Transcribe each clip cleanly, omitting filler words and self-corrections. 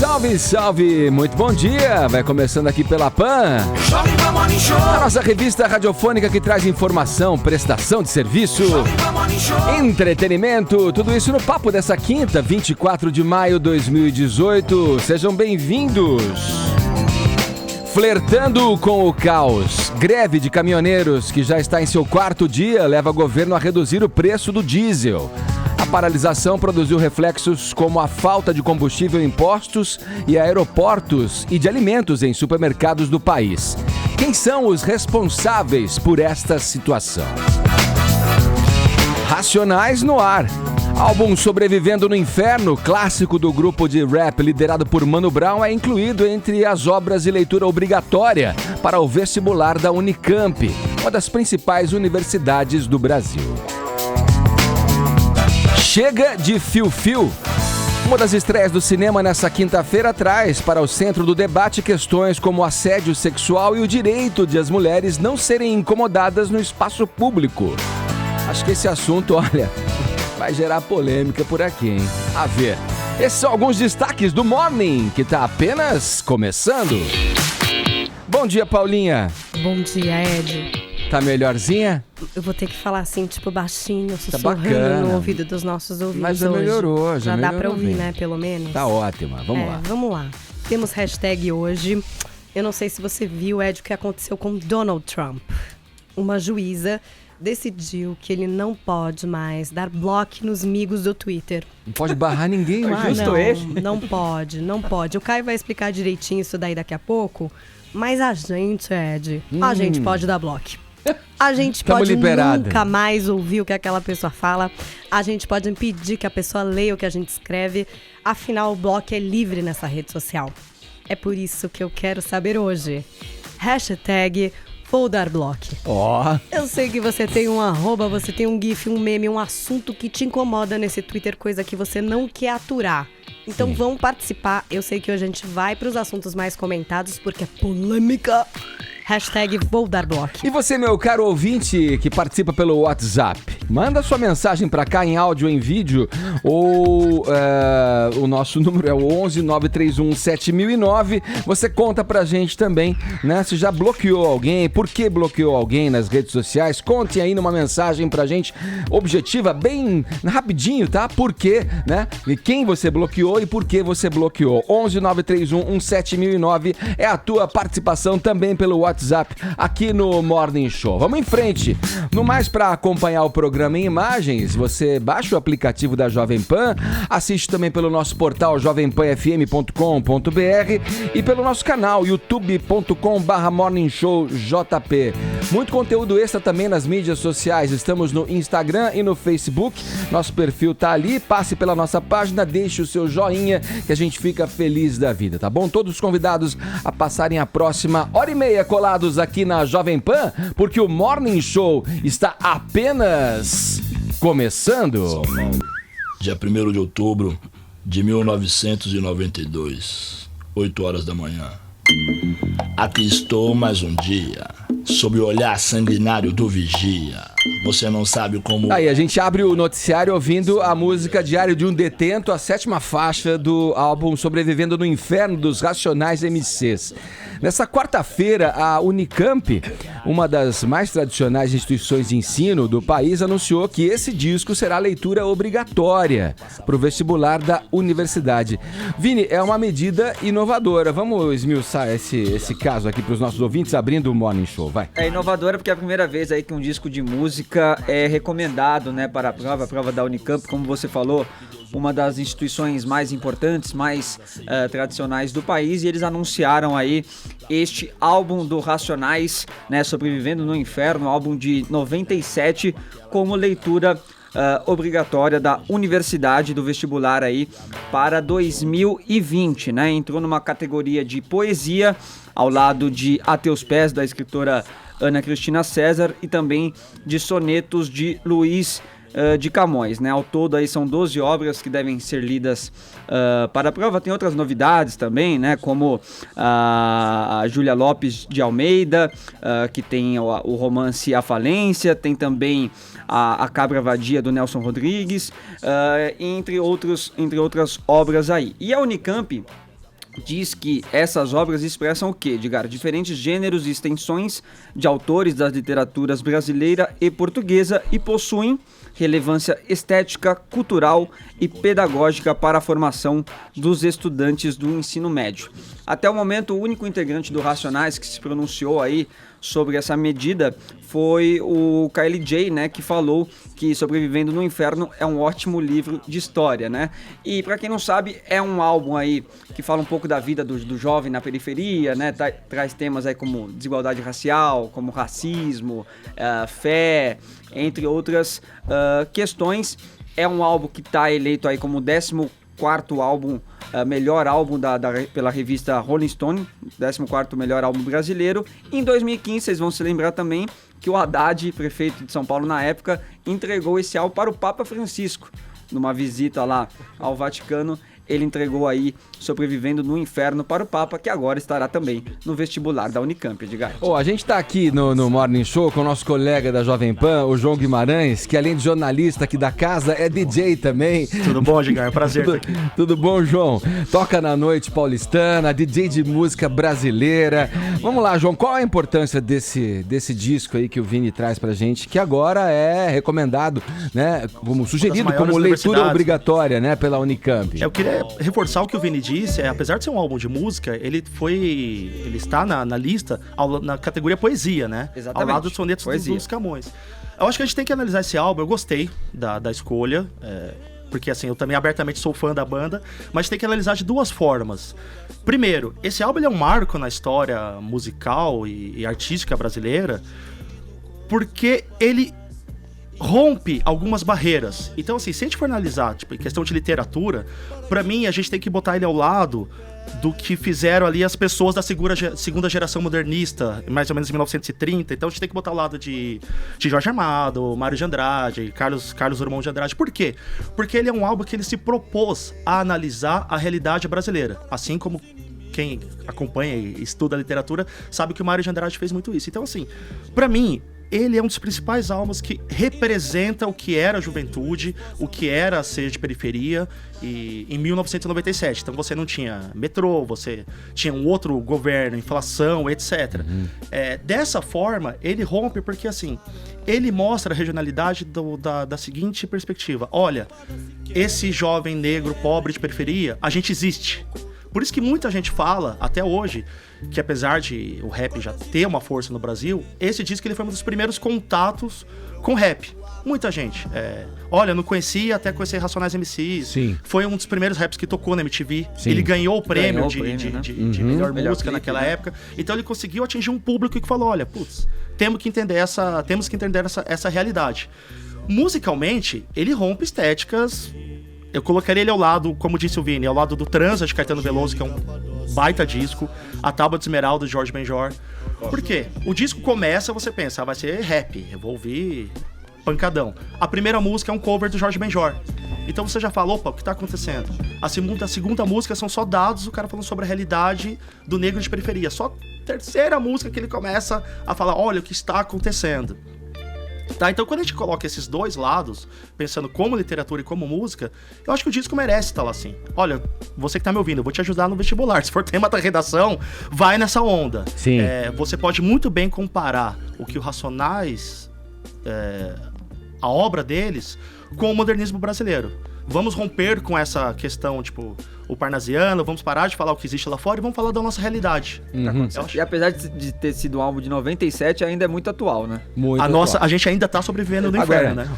Salve, salve! Muito bom dia! Vai começando aqui pela PAN, a nossa revista radiofônica que traz informação, prestação de serviço, entretenimento, tudo isso no papo dessa quinta, 24 de maio de 2018. Sejam bem-vindos! Flertando com o caos, greve de caminhoneiros que já está em seu quarto dia leva o governo a reduzir o preço do diesel. A paralisação produziu reflexos como a falta de combustível em postos e aeroportos e de alimentos em supermercados do país. Quem são os responsáveis por esta situação? Racionais no ar. Álbum Sobrevivendo no Inferno, clássico do grupo de rap liderado por Mano Brown, é incluído entre as obras de leitura obrigatória para o vestibular da Unicamp, uma das principais universidades do Brasil. Chega de fio-fio. Uma das estreias do cinema nessa quinta-feira traz para o centro do debate questões como assédio sexual e o direito de as mulheres não serem incomodadas no espaço público. Acho que esse assunto, olha, vai gerar polêmica por aqui, hein? A ver. Esses são alguns destaques do Morning, que tá apenas começando. Bom dia, Paulinha. Bom dia, Ed. Tá melhorzinha? Eu vou ter que falar assim, tipo, baixinho, sussurrando bacana no ouvido dos nossos ouvintes. Mas já hoje. melhorou, já melhorou dá pra ouvir, bem, né, pelo menos? Tá ótima, vamos lá. Vamos lá. Temos hashtag hoje. Eu não sei se você viu, Ed, o que aconteceu com Donald Trump. Uma juíza decidiu que ele não pode mais dar bloco nos amigos do Twitter. Não pode barrar ninguém mais. Não pode. O Caio vai explicar direitinho isso daí daqui a pouco, mas a gente, Ed, a gente pode dar bloco. A gente pode nunca mais ouvir o que aquela pessoa fala. A gente pode impedir que a pessoa leia o que a gente escreve. Afinal, o bloco é livre nessa rede social. É por isso que eu quero saber hoje. Hashtag vou dar bloco. Eu sei que você tem um arroba, você tem um gif, um meme, um assunto que te incomoda nesse Twitter, coisa que você não quer aturar. Então vão participar. Eu sei que hoje a gente vai para os assuntos mais comentados, porque é polêmica. Hashtag vou dar bloco. E você, meu caro ouvinte que participa pelo WhatsApp, manda sua mensagem pra cá em áudio, em vídeo, ou o nosso número é o 11 931 7009. Você conta pra gente também, né, se já bloqueou alguém, por que bloqueou alguém nas redes sociais. Conte aí numa mensagem pra gente, objetiva, bem rapidinho, tá? Por quê, né? E quem você bloqueou e por que você bloqueou. 11 931 7009 é a tua participação também pelo WhatsApp aqui no Morning Show. Vamos em frente. No mais, para acompanhar o programa em imagens, você baixa o aplicativo da Jovem Pan, assiste também pelo nosso portal jovempanfm.com.br e pelo nosso canal youtube.com/morningshowjp. Muito conteúdo extra também nas mídias sociais. Estamos no Instagram e no Facebook. Nosso perfil tá ali. Passe pela nossa página, deixe o seu joinha que a gente fica feliz da vida, tá bom? Todos convidados a passarem a próxima hora e meia colados aqui na Jovem Pan, porque o Morning Show está apenas começando. São Paulo, dia 1º de outubro de 1992, 8 horas da manhã. Aqui estou mais um dia, sob o olhar sanguinário do vigia. Você não sabe como... Aí, a gente abre o noticiário ouvindo a música Diário de um Detento, a 7ª faixa do álbum Sobrevivendo no Inferno, dos Racionais MCs. Nessa quarta-feira, a Unicamp, uma das mais tradicionais instituições de ensino do país, anunciou que esse disco será leitura obrigatória para o vestibular da universidade. Vini, é uma medida inovadora. Vamos esmiuçar esse caso aqui para os nossos ouvintes, abrindo o Morning Show, vai. É inovadora porque é a primeira vez aí que um disco de música é recomendado, né, para a prova da Unicamp, como você falou, uma das instituições mais importantes, mais tradicionais do país, e eles anunciaram aí este álbum do Racionais, né, Sobrevivendo no Inferno, álbum de 97, como leitura obrigatória da universidade, do vestibular aí para 2020, né? Entrou numa categoria de poesia ao lado de A Teus Pés, da escritora Ana Cristina César, e também de sonetos de Luiz de Camões, né? Ao todo aí são 12 obras que devem ser lidas para a prova. Tem outras novidades também, né? Como a Júlia Lopes de Almeida, que tem o romance A Falência, tem também a Cabra Vadia do Nelson Rodrigues, entre outras obras aí. E a Unicamp, diz que essas obras expressam o quê, Edgar? Diferentes gêneros e extensões de autores das literaturas brasileira e portuguesa e possuem relevância estética, cultural e pedagógica para a formação dos estudantes do ensino médio. Até o momento, o único integrante do Racionais que se pronunciou aí sobre essa medida foi o KLJ, né, que falou que Sobrevivendo no Inferno é um ótimo livro de história, né? E para quem não sabe, é um álbum aí que fala um pouco da vida do jovem na periferia, né? Traz temas aí como desigualdade racial, como racismo, fé, entre outras questões. É um álbum que está eleito aí como o 14º álbum, melhor álbum pela revista Rolling Stone, 14º melhor álbum brasileiro. Em 2015, vocês vão se lembrar também que o Haddad, prefeito de São Paulo na época, entregou esse álbum para o Papa Francisco. Numa visita lá ao Vaticano, ele entregou aí Sobrevivendo no Inferno para o Papa, que agora estará também no vestibular da Unicamp, Edgar. A gente está aqui no Morning Show com o nosso colega da Jovem Pan, o João Guimarães, que além de jornalista aqui da casa, é DJ também. Tudo bom, Edgar? Prazer estar aqui. Tudo bom, João? Toca na noite paulistana, DJ de música brasileira. Vamos lá, João, qual a importância desse disco aí que o Vini traz pra gente, que agora é recomendado, né, como sugerido, como leitura obrigatória, né, pela Unicamp? Eu queria reforçar o que o Vini disse, apesar de ser um álbum de música, ele está na lista, na categoria poesia, né? Exatamente. Ao lado dos sonetos dos Camões. Eu acho que a gente tem que analisar esse álbum, eu gostei da escolha, porque assim, eu também abertamente sou fã da banda, mas tem que analisar de duas formas. Primeiro, esse álbum ele é um marco na história musical e artística brasileira, porque ele rompe algumas barreiras. Então, assim, se a gente for analisar, tipo, em questão de literatura, pra mim, a gente tem que botar ele ao lado do que fizeram ali as pessoas da segunda geração modernista, mais ou menos em 1930. Então, a gente tem que botar ao lado de Jorge Amado, Mário de Andrade, Carlos Drummond de Andrade. Por quê? Porque ele é um álbum que ele se propôs a analisar a realidade brasileira, assim como quem acompanha e estuda a literatura sabe que o Mário de Andrade fez muito isso. Então, assim, pra mim, ele é um dos principais álbuns que representa o que era a juventude, o que era ser de periferia em 1997. Então você não tinha metrô, você tinha um outro governo, inflação, etc. Dessa forma, ele rompe porque, assim, ele mostra a regionalidade da seguinte perspectiva. Olha, esse jovem negro pobre de periferia, a gente existe. Por isso que muita gente fala, até hoje, que apesar de o rap já ter uma força no Brasil, esse disco ele foi um dos primeiros contatos com rap. Muita gente. Olha, eu não conhecia até conhecer Racionais MCs. Sim. Foi um dos primeiros raps que tocou na MTV. Sim. Ele ganhou o prêmio de melhor Melhor música clipe, naquela né? época. Então ele conseguiu atingir um público que falou, olha, putz, temos que entender essa realidade. Musicalmente, ele rompe estéticas. Eu colocaria ele ao lado, como disse o Vini, ao lado do Transa de Caetano Veloso, que é um baita disco, a Tábua de Esmeralda de Jorge Benjor. Por quê? O disco começa, você pensa, vai ser rap, eu vou ouvir pancadão. A primeira música é um cover do Jorge Benjor. Então você já fala, opa, o que tá acontecendo? A segunda música são só dados, o cara falando sobre a realidade do negro de periferia. Só a terceira música que ele começa a falar, olha o que está acontecendo. Tá, então quando a gente coloca esses dois lados, pensando como literatura e como música, eu acho que o disco merece estar lá assim. Olha, você que tá me ouvindo, eu vou te ajudar no vestibular. Se for tema da redação, vai nessa onda. Sim. Você pode muito bem comparar o que o Racionais, a obra deles, com o modernismo brasileiro. Vamos romper com essa questão, tipo, o parnasiano, vamos parar de falar o que existe lá fora e vamos falar da nossa realidade. E apesar de ter sido um álbum de 97, ainda é muito atual, né? Muito A gente ainda tá sobrevivendo no inferno, né?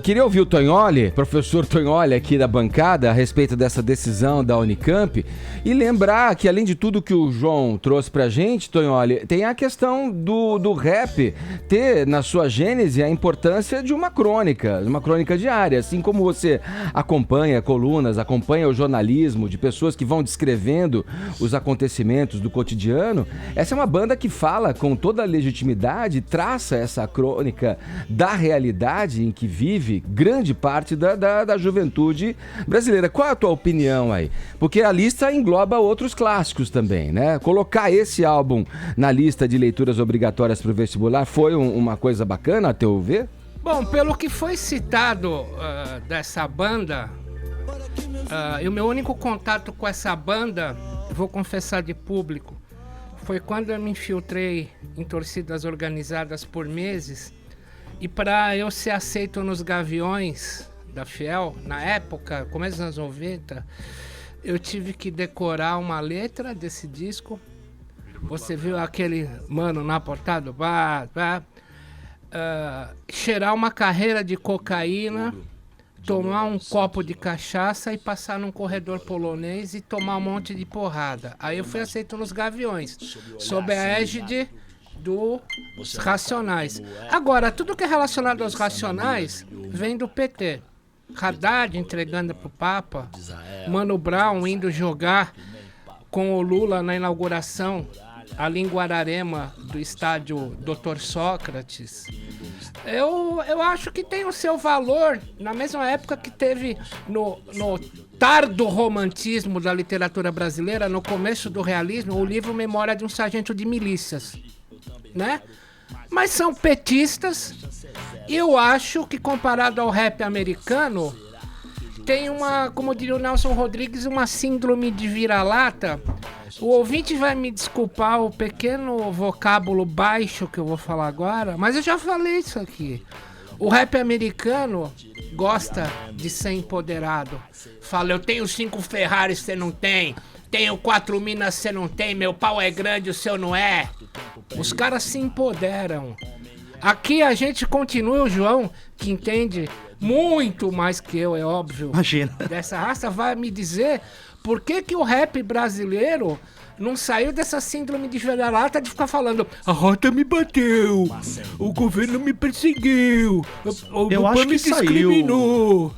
Queria ouvir o Tonholi, professor Tonholi aqui da bancada, a respeito dessa decisão da Unicamp, e lembrar que, além de tudo que o João trouxe pra gente, Tonholi, tem a questão do rap ter na sua gênese a importância de uma crônica diária, assim como você acompanha colunas, acompanha o jornalismo de pessoas que vão descrevendo os acontecimentos do cotidiano. Essa é uma banda que fala com toda a legitimidade, traça essa crônica da realidade em que vive grande parte da juventude brasileira. Qual é a tua opinião aí? Porque a lista engloba outros clássicos também, né? Colocar esse álbum na lista de leituras obrigatórias para o vestibular foi uma coisa bacana, a teu ver? Bom, pelo que foi citado dessa banda, e o meu único contato com essa banda vou confessar de público, foi quando eu me infiltrei em torcidas organizadas por meses, e para eu ser aceito nos Gaviões da Fiel, na época, começo dos anos 90, eu tive que decorar uma letra desse disco. Você viu aquele mano na portada? Cheirar uma carreira de cocaína, tomar um copo de cachaça e passar num corredor polonês e tomar um monte de porrada. Aí eu fui aceito nos Gaviões, sob a égide dos Racionais. Agora, tudo que é relacionado aos Racionais vem do PT. Haddad entregando pro Papa, Mano Brown indo jogar com o Lula na inauguração ali em Guararema do estádio Dr. Sócrates. Eu acho que tem o seu valor, na mesma época que teve no tardo romantismo da literatura brasileira, no começo do realismo, o livro Memória de um Sargento de Milícias, né? Mas são petistas. Eu acho que comparado ao rap americano, tem uma, como diria o Nelson Rodrigues, uma síndrome de vira-lata. O ouvinte vai me desculpar o pequeno vocábulo baixo que eu vou falar agora, mas eu já falei isso aqui. O rap americano gosta de ser empoderado. Fala, eu tenho 5 Ferraris, você não tem. Tenho 4 minas, você não tem. Meu pau é grande, o seu não é. Os caras se empoderam. Aqui a gente continua, o João, que entende muito mais que eu, é óbvio. Imagina. Dessa raça, vai me dizer por que o rap brasileiro não saiu dessa síndrome de vira-lata de ficar falando: a rota me bateu, o governo me perseguiu, eu acho que discriminou.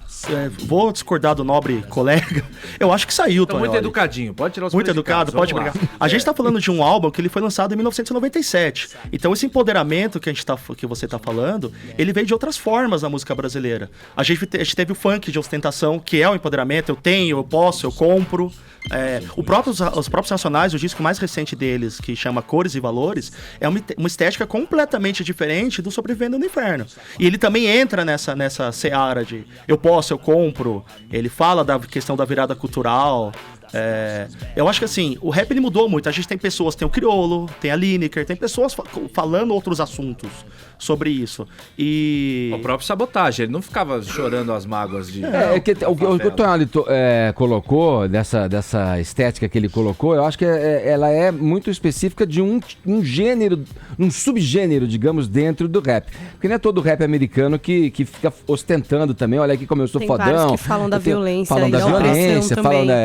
Vou discordar do nobre colega. Eu acho que saiu, Tô muito educadinho, pode tirar os muito educado, pode brigar. A gente tá falando de um álbum que ele foi lançado em 1997. Então esse empoderamento que você tá falando, ele veio de outras formas na música brasileira. A gente teve o funk de ostentação, que é o empoderamento. Eu tenho, eu posso, eu compro. Os próprios Nacionais, o disco mais recente deles, que chama Cores e Valores, é uma estética completamente diferente do Sobrevivendo no Inferno. E ele também entra nessa seara de eu posso, eu compro. Ele fala da questão da virada cultural. Eu acho que assim, o rap ele mudou muito. A gente tem pessoas, tem o Criolo, tem a Lineker, tem pessoas falando outros assuntos sobre isso. E o próprio Sabotagem, ele não ficava chorando as mágoas de... O que o Tonali colocou, dessa estética que ele colocou, eu acho que ela é muito específica de um gênero, um subgênero, digamos, dentro do rap. Porque não é todo rap americano que fica ostentando também, olha aqui como eu sou tem fodão. Tem vários que falam da violência. Falam da violência,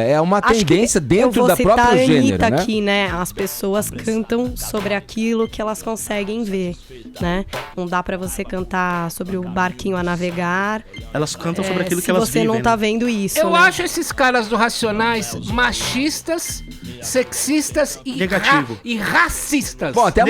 é uma tendência dentro da própria gênero, né? Aqui, né? As pessoas cantam sobre aquilo que elas conseguem ver, né? Não dá pra você cantar sobre o barquinho a navegar. Elas cantam sobre aquilo que elas vivem. Se você não tá vendo isso. Eu acho esses caras do Racionais machistas, sexistas e racistas. Bom, até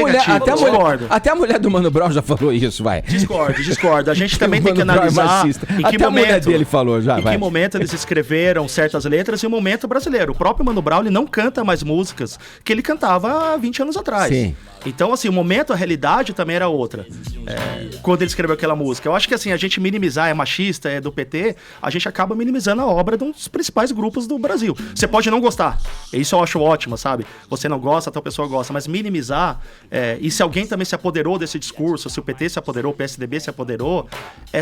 a mulher do Mano Brown já falou isso, vai. Discordo. A gente também tem que analisar em que a mulher dele falou já, que momento eles escreveram certas letras e o momento brasileiro. O próprio Mano Brown, ele não canta mais músicas que ele cantava há 20 anos atrás. Sim. Então, assim, o momento, a realidade também era outra. Quando ele escreveu aquela música. Eu acho que, assim, a gente minimizar, é machista, é do PT, a gente acaba minimizando a obra de um dos principais grupos do Brasil. Você pode não gostar. Isso eu acho ótimo, sabe? Você não gosta, a tua pessoa gosta. Mas minimizar, e se alguém também se apoderou desse discurso, se o PT se apoderou, o PSDB se apoderou,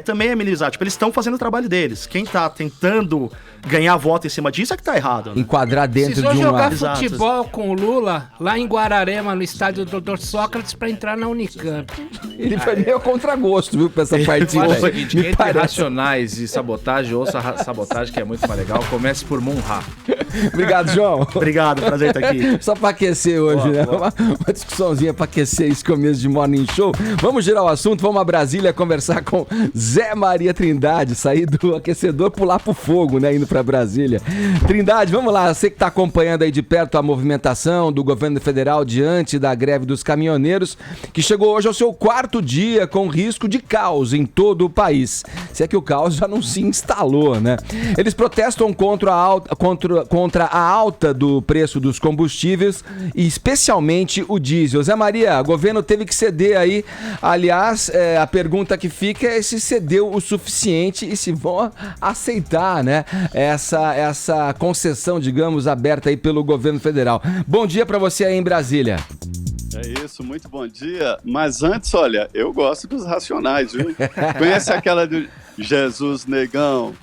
também é minimizar. Tipo, eles estão fazendo o trabalho deles. Quem tá tentando ganhar voto em cima disso é que tá errado. Né? Enquadrar dentro de um... Precisou jogar futebol com o Lula lá em Guararema, no estádio Dr. Sócrates, pra entrar na Unicamp. Ele foi meio contragosto, viu, pra essa partida. Faz o seguinte, quem tem Racionais e Sabotagem, ouça Sabotagem, que é muito mais legal. Comece por Monra. Obrigado, João. Obrigado, prazer estar aqui. Só pra aquecer hoje, né? Uma discussãozinha pra aquecer esse começo de Morning Show. Vamos girar o assunto, vamos a Brasília conversar com Zé Maria Trindade, sair do aquecedor, pular pro fogo, né? Indo pra Brasília. Trindade, vamos lá, você que tá acompanhando aí de perto a movimentação do governo federal diante da greve dos caminhoneiros, que chegou hoje ao seu 4º dia com risco de caos em todo o país. Se é que o caos já não se instalou, né? Eles protestam contra contra a alta do preço dos combustíveis e especialmente o diesel. Zé Maria, o governo teve que ceder aí. Aliás, a pergunta que fica é se cedeu o suficiente e se vão aceitar, né, essa concessão, digamos, aberta aí pelo governo federal. Bom dia para você aí em Brasília. É isso, muito bom dia. Mas antes, olha, eu gosto dos Racionais, viu? Conhece aquela do Jesus Negão?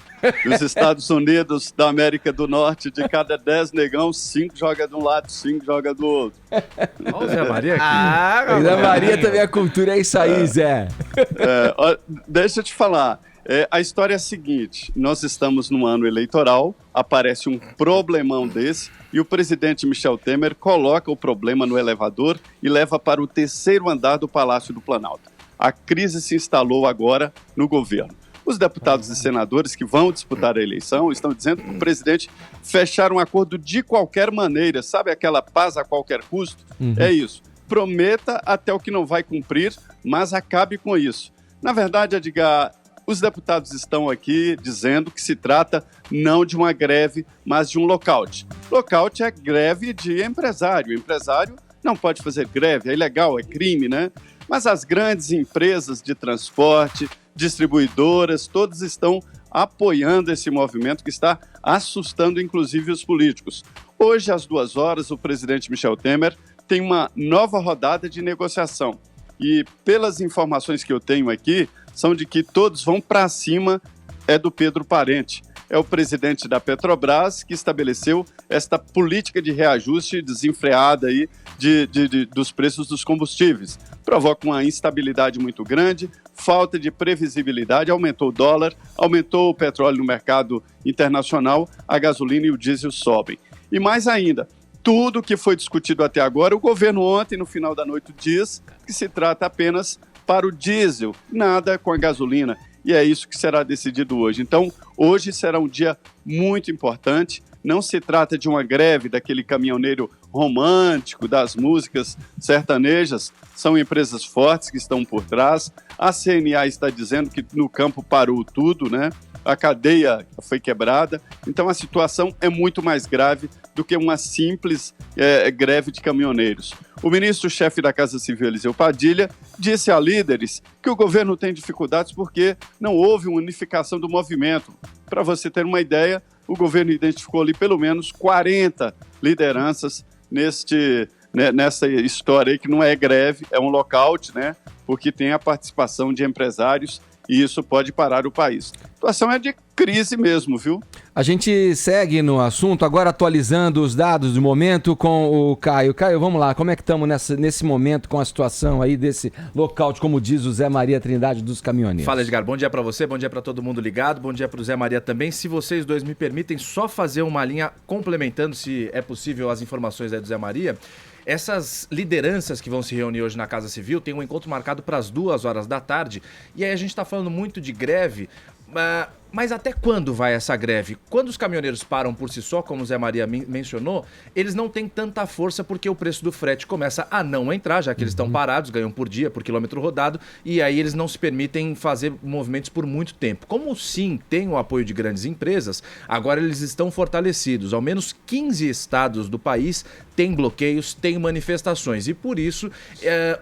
Nos Estados Unidos da América do Norte, de cada 10 negão, 5 joga de um lado, 5 joga do outro. Olha o Zé Maria aqui. Zé Maria também, a cultura é isso aí, Zé. Deixa eu te falar. A história é a seguinte, nós estamos num ano eleitoral, aparece um problemão desse e o presidente Michel Temer coloca o problema no elevador e leva para o 3º andar do Palácio do Planalto. A crise se instalou agora no governo. Os deputados e senadores que vão disputar a eleição estão dizendo que o presidente fechar um acordo de qualquer maneira, sabe aquela paz a qualquer custo? É isso. Prometa até o que não vai cumprir, mas acabe com isso. Na verdade, Edgar, os deputados estão aqui dizendo que se trata não de uma greve, mas de um lockout. Lockout é greve de empresário. O empresário não pode fazer greve, é ilegal, é crime, né? Mas as grandes empresas de transporte, distribuidoras, todos estão apoiando esse movimento que está assustando inclusive os políticos. Hoje, às 2h, o presidente Michel Temer tem uma nova rodada de negociação. E pelas informações que eu tenho aqui, são de que todos vão para cima do Pedro Parente. É o presidente da Petrobras que estabeleceu esta política de reajuste desenfreada aí dos preços dos combustíveis. Provoca uma instabilidade muito grande, falta de previsibilidade, aumentou o dólar, aumentou o petróleo no mercado internacional, a gasolina e o diesel sobem. E mais ainda, tudo que foi discutido até agora, o governo ontem, no final da noite, diz que se trata apenas para o diesel, nada com a gasolina. E é isso que será decidido hoje. Então, hoje será um dia muito importante. Não se trata de uma greve daquele caminhoneiro romântico, das músicas sertanejas. São empresas fortes que estão por trás. A CNA está dizendo que no campo parou tudo, né? A cadeia foi quebrada. Então, a situação é muito mais grave do que uma simples greve de caminhoneiros. O ministro-chefe da Casa Civil, Eliseu Padilha, disse a líderes que o governo tem dificuldades porque não houve uma unificação do movimento. Para você ter uma ideia, o governo identificou ali pelo menos 40 lideranças nessa história aí, que não é greve, é um lockout, né? Porque tem a participação de empresários e isso pode parar o país. A situação é de crise mesmo, viu? A gente segue no assunto, agora atualizando os dados do momento com o Caio. Caio, vamos lá, como é que estamos nesse momento com a situação aí desse lockout, como diz o Zé Maria Trindade dos caminhoneiros? Fala, Edgar, bom dia pra você, bom dia pra todo mundo ligado, bom dia pro Zé Maria também. Se vocês dois me permitem só fazer uma linha complementando, se é possível, as informações aí do Zé Maria. Essas lideranças que vão se reunir hoje na Casa Civil tem um encontro marcado para as 2h da tarde. E aí a gente está falando muito de greve, mas até quando vai essa greve? Quando os caminhoneiros param por si só, como o Zé Maria mencionou, eles não têm tanta força porque o preço do frete começa a não entrar, já que eles estão parados, ganham por dia, por quilômetro rodado, e aí eles não se permitem fazer movimentos por muito tempo. Como sim tem o apoio de grandes empresas, agora eles estão fortalecidos. Ao menos 15 estados do país têm bloqueios, têm manifestações, e por isso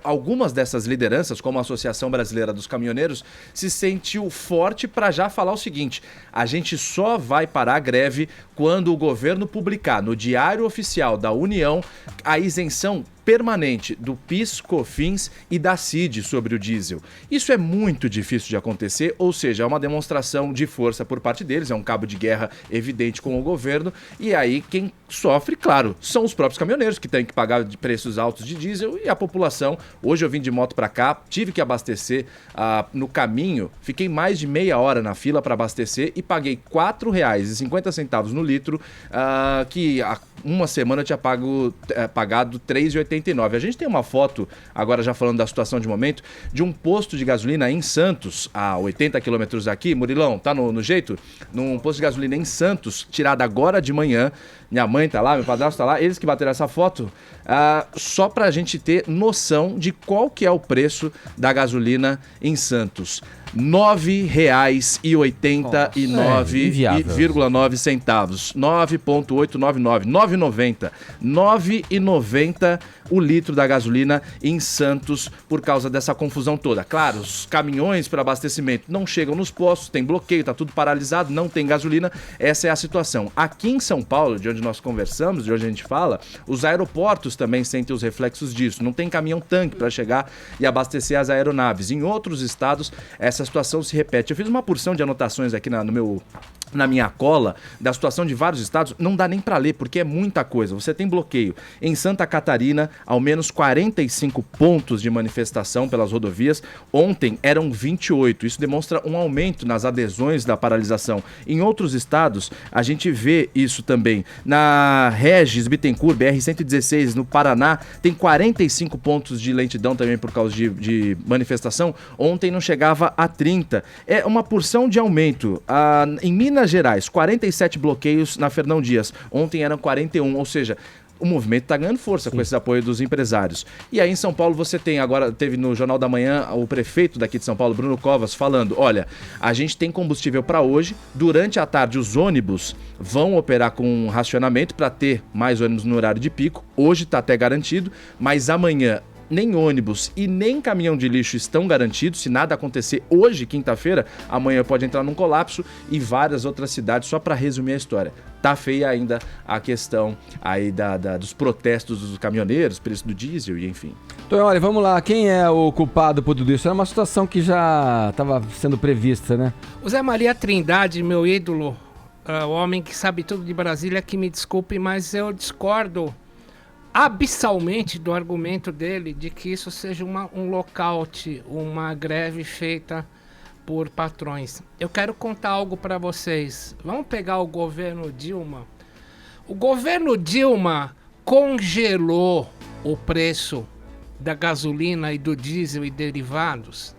algumas dessas lideranças, como a Associação Brasileira dos Caminhoneiros, se sentiu forte para já falar o seguinte: a gente só vai parar a greve quando o governo publicar no Diário Oficial da União a isenção permanente do PIS, COFINS e da CID sobre o diesel. Isso é muito difícil de acontecer, ou seja, é uma demonstração de força por parte deles, é um cabo de guerra evidente com o governo, e aí quem sofre, claro, são os próprios caminhoneiros que têm que pagar de preços altos de diesel e a população. Hoje eu vim de moto para cá, tive que abastecer no caminho, fiquei mais de meia hora na fila para abastecer e paguei R$4,50 no litro, que há uma semana eu tinha pagado R$3,89. A gente tem uma foto, agora já falando da situação de momento, de um posto de gasolina em Santos, a 80 quilômetros daqui. Murilão, tá no jeito? Num posto de gasolina em Santos, tirada agora de manhã. Minha mãe tá lá, meu padrasto tá lá, eles que bateram essa foto, só pra gente ter noção de qual que é o preço da gasolina em Santos. 9,89,9 centavos. 9,899. 9,90. 9,90 o litro da gasolina em Santos por causa dessa confusão toda. Claro, os caminhões para abastecimento não chegam nos postos, tem bloqueio, tá tudo paralisado, não tem gasolina. Essa é a situação. Aqui em São Paulo, de onde nós conversamos, de onde a gente fala, os aeroportos também sentem os reflexos disso. Não tem caminhão-tanque para chegar e abastecer as aeronaves. Em outros estados, essa situação se repete. Eu fiz uma porção de anotações aqui na minha cola da situação de vários estados, não dá nem para ler, porque é muita coisa. Você tem bloqueio em Santa Catarina, ao menos 45 pontos de manifestação pelas rodovias. Ontem eram 28. Isso demonstra um aumento nas adesões da paralisação. Em outros estados, a gente vê isso também. Na Regis Bittencourt, BR-116, no Paraná, tem 45 pontos de lentidão também por causa de manifestação. Ontem não chegava a 30. É uma porção de aumento. Em Minas Gerais, 47 bloqueios na Fernão Dias. Ontem eram 41, ou seja, o movimento está ganhando força com esse apoio dos empresários. E aí em São Paulo você tem, agora teve no Jornal da Manhã o prefeito daqui de São Paulo, Bruno Covas, falando, olha, a gente tem combustível para hoje, durante a tarde os ônibus vão operar com racionamento para ter mais ônibus no horário de pico, hoje está até garantido, mas amanhã nem ônibus e nem caminhão de lixo estão garantidos. Se nada acontecer hoje, quinta-feira, amanhã pode entrar num colapso e várias outras cidades, só para resumir a história. Tá feia ainda a questão aí dos protestos dos caminhoneiros, preço do diesel e enfim. Então, olha, vamos lá. Quem é o culpado por tudo isso? É uma situação que já estava sendo prevista, né? O Zé Maria Trindade, meu ídolo, o homem que sabe tudo de Brasília, que me desculpe, mas eu discordo abissalmente do argumento dele de que isso seja um lockout, uma greve feita por patrões. Eu quero contar algo para vocês. Vamos pegar o governo Dilma. O governo Dilma congelou o preço da gasolina e do diesel e derivados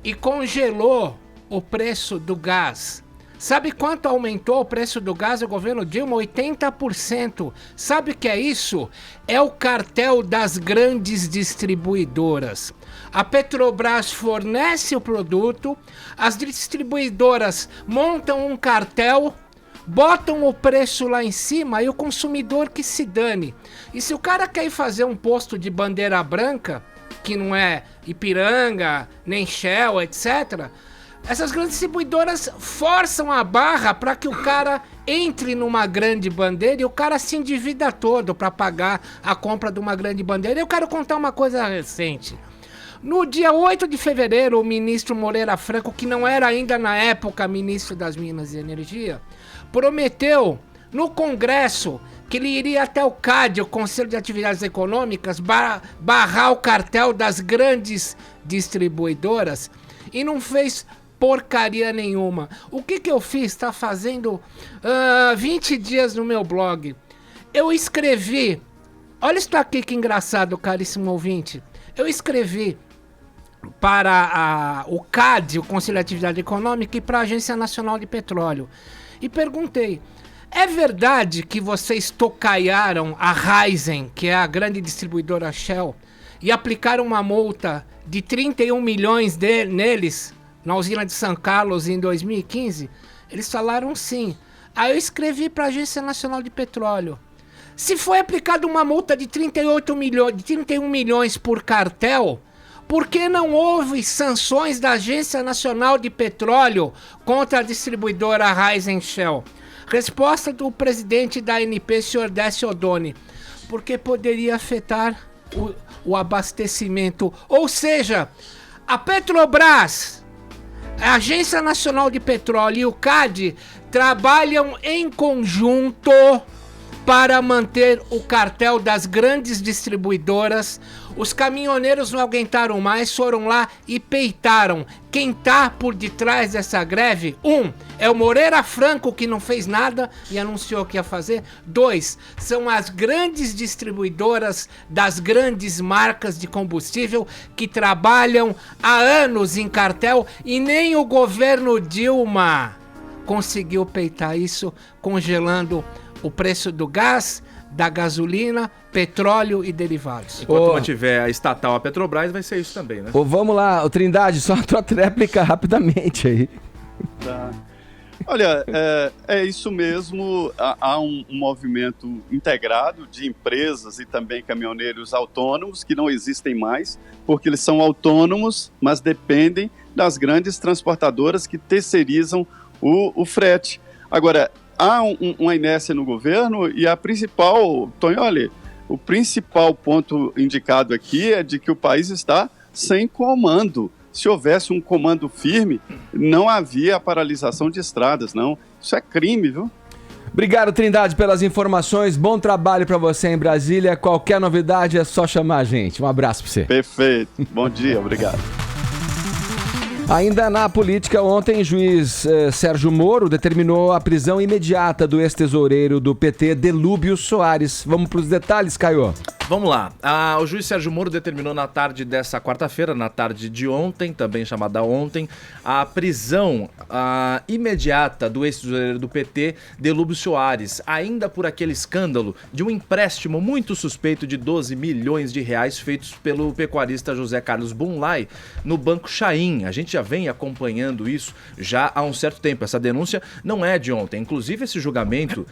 e congelou o preço do gás. Sabe quanto aumentou o preço do gás do governo Dilma? 80%. Sabe o que é isso? É o cartel das grandes distribuidoras. A Petrobras fornece o produto, as distribuidoras montam um cartel, botam o preço lá em cima e o consumidor que se dane. E se o cara quer ir fazer um posto de bandeira branca, que não é Ipiranga, nem Shell, etc., essas grandes distribuidoras forçam a barra para que o cara entre numa grande bandeira e o cara se endivida todo para pagar a compra de uma grande bandeira. Eu quero contar uma coisa recente. No dia 8 de fevereiro, o ministro Moreira Franco, que não era ainda na época ministro das Minas e Energia, prometeu no Congresso que ele iria até o CAD, o Conselho de Atividades Econômicas, barrar o cartel das grandes distribuidoras, e não fez porcaria nenhuma. O que eu fiz? Tá fazendo 20 dias no meu blog. Eu escrevi, olha isso aqui que engraçado, caríssimo ouvinte. Eu escrevi para o CAD, o Conselho de Atividade Econômica, e para a Agência Nacional de Petróleo. E perguntei, é verdade que vocês tocaiaram a Raízen, que é a grande distribuidora Shell, e aplicaram uma multa de 31 milhões neles, na usina de São Carlos, em 2015? Eles falaram sim. Aí eu escrevi para a Agência Nacional de Petróleo. Se foi aplicada uma multa de 31 milhões por cartel, por que não houve sanções da Agência Nacional de Petróleo contra a distribuidora Raízen Shell? Resposta do presidente da ANP, senhor Décio Oddone: porque poderia afetar o abastecimento. Ou seja, a Petrobras, a Agência Nacional de Petróleo e o CAD trabalham em conjunto para manter o cartel das grandes distribuidoras. Os caminhoneiros não aguentaram mais, foram lá e peitaram. Quem tá por detrás dessa greve? 1. É o Moreira Franco, que não fez nada e anunciou que ia fazer. 2. São as grandes distribuidoras das grandes marcas de combustível que trabalham há anos em cartel, e nem o governo Dilma conseguiu peitar isso, congelando o preço do gás, da gasolina, petróleo e derivados. Enquanto mantiver a estatal, a Petrobras, vai ser isso também, né? Vamos lá, Trindade, só a tua tréplica rapidamente aí. Tá. Olha, é isso mesmo, há um movimento integrado de empresas e também caminhoneiros autônomos que não existem mais, porque eles são autônomos, mas dependem das grandes transportadoras que terceirizam o frete. Agora, há uma inércia no governo e a principal, Tonholi, o principal ponto indicado aqui é de que o país está sem comando. Se houvesse um comando firme, não havia a paralisação de estradas, não. Isso é crime, viu? Obrigado, Trindade, pelas informações. Bom trabalho para você em Brasília. Qualquer novidade é só chamar a gente. Um abraço para você. Perfeito. Bom dia, obrigado. Ainda na política, ontem, o juiz Sérgio Moro determinou a prisão imediata do ex-tesoureiro do PT, Delúbio Soares. Vamos para os detalhes, Caio. Vamos lá. O juiz Sérgio Moro determinou na tarde dessa quarta-feira, na tarde de ontem, também chamada ontem, a prisão imediata do ex-tesoureiro do PT, Delúbio Soares, ainda por aquele escândalo de um empréstimo muito suspeito de 12 milhões de reais feitos pelo pecuarista José Carlos Bunlai no Banco Chaim. A gente já vem acompanhando isso já há um certo tempo. Essa denúncia não é de ontem. Inclusive, esse julgamento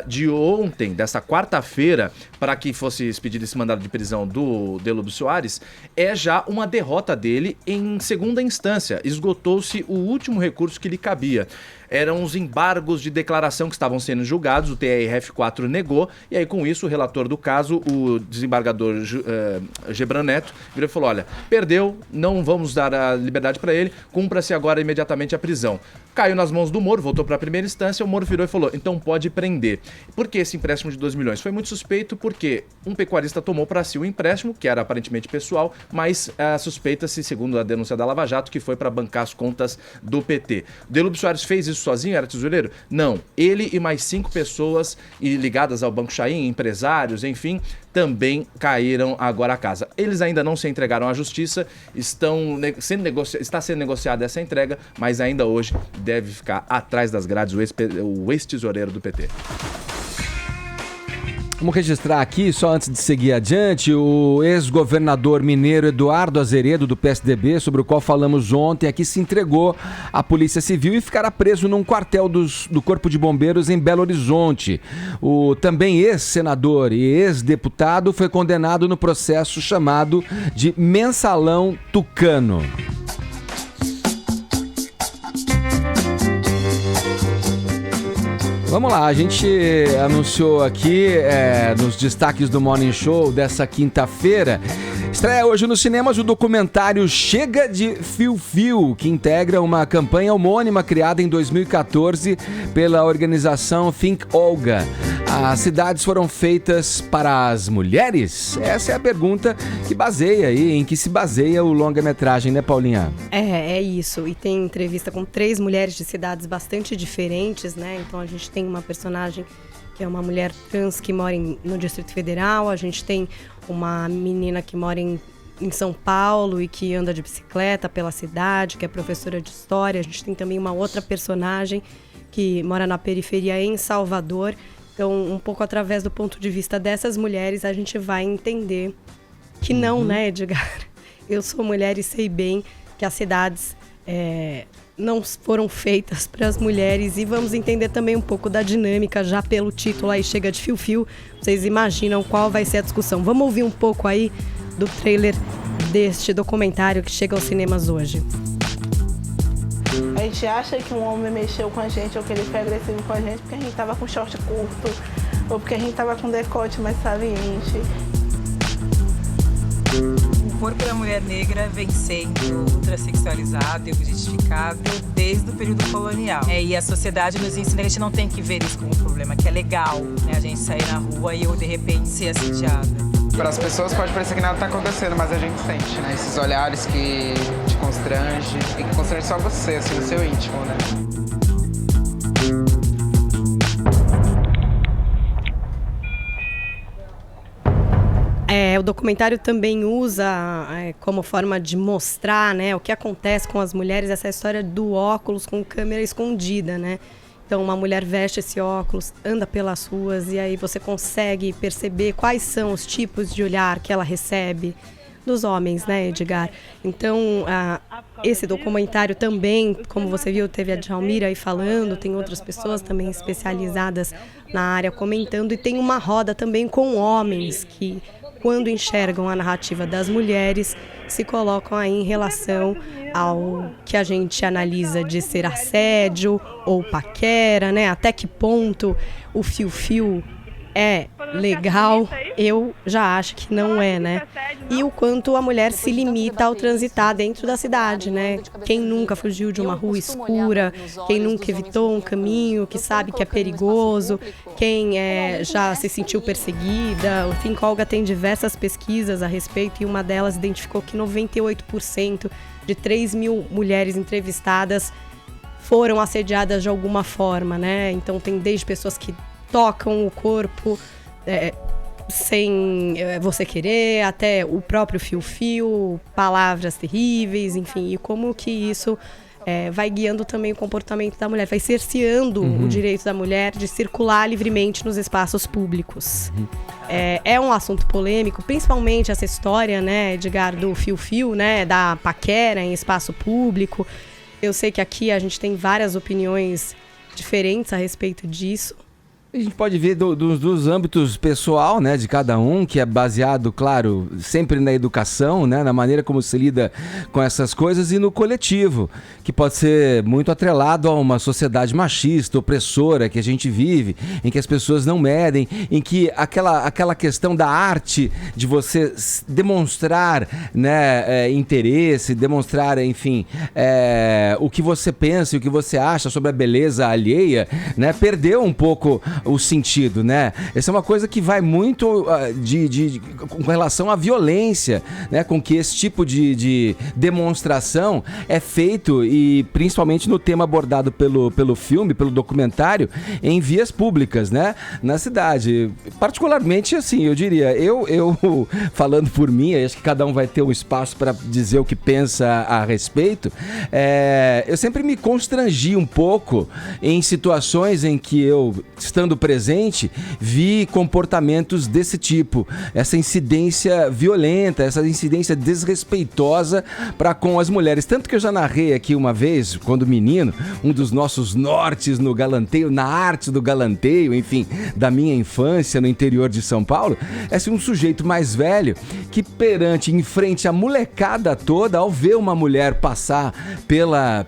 de ontem, dessa quarta-feira, para que fosse expedido esse mandado de prisão do Delúbio Soares, é já uma derrota dele em segunda instância. Esgotou-se o último recurso que lhe cabia. Eram os embargos de declaração que estavam sendo julgados, o TRF4 negou, e aí com isso o relator do caso, o desembargador Gebran Neto, virou e falou, olha, perdeu, não vamos dar a liberdade para ele, cumpra-se agora imediatamente a prisão. Caiu nas mãos do Moro, voltou para a primeira instância, o Moro virou e falou, então pode prender. Por que esse empréstimo de 2 milhões? Foi muito suspeito porque um pecuarista tomou para si o empréstimo, que era aparentemente pessoal, mas suspeita-se, segundo a denúncia da Lava Jato, que foi para bancar as contas do PT. Delúbio Soares fez isso sozinho, era tesoureiro? Não. Ele e mais 5 pessoas ligadas ao Banco Chaim, empresários, enfim, também caíram agora a casa. Eles ainda não se entregaram à justiça, está sendo negociada essa entrega, mas ainda hoje deve ficar atrás das grades o ex-tesoureiro do PT. Vamos registrar aqui, só antes de seguir adiante, o ex-governador mineiro Eduardo Azeredo, do PSDB, sobre o qual falamos ontem, aqui se entregou à Polícia Civil e ficará preso num quartel do Corpo de Bombeiros em Belo Horizonte. O também ex-senador e ex-deputado foi condenado no processo chamado de Mensalão Tucano. Vamos lá, a gente anunciou aqui nos destaques do Morning Show dessa quinta-feira. Estreia hoje nos cinemas o documentário Chega de Fio-Fio, que integra uma campanha homônima criada em 2014 pela organização Think Olga. As cidades foram feitas para as mulheres? Essa é a pergunta em que se baseia o longa-metragem, né, Paulinha? É isso. E tem entrevista com 3 mulheres de cidades bastante diferentes, né? Então a gente tem uma personagem que é uma mulher trans que mora no Distrito Federal, a gente tem uma menina que mora em São Paulo e que anda de bicicleta pela cidade, que é professora de história, a gente tem também uma outra personagem que mora na periferia em Salvador. Então, um pouco através do ponto de vista dessas mulheres, a gente vai entender que não, né, Edgar? Eu sou mulher e sei bem que as cidades não foram feitas para as mulheres, e vamos entender também um pouco da dinâmica, já pelo título aí, Chega de Fio-Fio. Vocês imaginam qual vai ser a discussão. Vamos ouvir um pouco aí do trailer deste documentário que chega aos cinemas hoje. A gente acha que um homem mexeu com a gente ou que ele foi agressivo com a gente porque a gente tava com short curto ou porque a gente tava com decote mais saliente. O corpo da mulher negra vem sendo ultrassexualizado e objetificado desde o período colonial. E a sociedade nos ensina que a gente não tem que ver isso como um problema, que é legal, né? A gente sair na rua e eu, de repente, ser assediada. Para as pessoas pode parecer que nada está acontecendo, mas a gente sente, né? Esses olhares que te constrangem e que constrangem só você, assim, no seu íntimo, né? O documentário também usa como forma de mostrar, né, o que acontece com as mulheres, essa história do óculos com câmera escondida, né? Então, uma mulher veste esse óculos, anda pelas ruas e aí você consegue perceber quais são os tipos de olhar que ela recebe dos homens, né, Edgar? Então, esse documentário também, como você viu, teve a Djalmira aí falando, tem outras pessoas também especializadas na área comentando, e tem uma roda também com homens que, quando enxergam a narrativa das mulheres, se colocam aí em relação ao que a gente analisa de ser assédio ou paquera, né? Até que ponto o fio-fio é legal, eu já acho que não é, né? E o quanto a mulher se limita ao transitar dentro da cidade, né? Quem nunca fugiu de uma rua escura, quem nunca evitou um caminho que sabe que é perigoso, quem já se sentiu perseguida. O Think Olga tem diversas pesquisas a respeito e uma delas identificou que 98% de 3 mil mulheres entrevistadas foram assediadas de alguma forma, né? Então tem desde pessoas que tocam o corpo sem você querer, até o próprio fio-fio, palavras terríveis, enfim, e como que isso vai guiando também o comportamento da mulher, vai cerceando o direito da mulher de circular livremente nos espaços públicos. É um assunto polêmico, principalmente essa história, né, Edgar, do fio-fio, né, da paquera em espaço público. Eu sei que aqui a gente tem várias opiniões diferentes a respeito disso. A gente pode ver dos âmbitos pessoal, né, de cada um, que é baseado, claro, sempre na educação, né, na maneira como se lida com essas coisas, e no coletivo, que pode ser muito atrelado a uma sociedade machista, opressora que a gente vive, em que as pessoas não medem, em que aquela questão da arte de você demonstrar, né, interesse, demonstrar, enfim, o que você pensa e o que você acha sobre a beleza alheia, né, perdeu um pouco o sentido, né? Essa é uma coisa que vai muito com relação à violência, né? Com que esse tipo de demonstração é feito, e principalmente no tema abordado pelo filme, pelo documentário, em vias públicas, né? Na cidade. Particularmente, assim, eu diria, eu falando por mim, acho que cada um vai ter um espaço para dizer o que pensa a respeito, eu sempre me constrangi um pouco em situações em que eu, estando presente, vi comportamentos desse tipo, essa incidência violenta, essa incidência desrespeitosa para com as mulheres. Tanto que eu já narrei aqui uma vez, quando menino, um dos nossos nortes no galanteio, na arte do galanteio, enfim, da minha infância no interior de São Paulo, é assim, um sujeito mais velho que em frente à molecada toda, ao ver uma mulher passar pela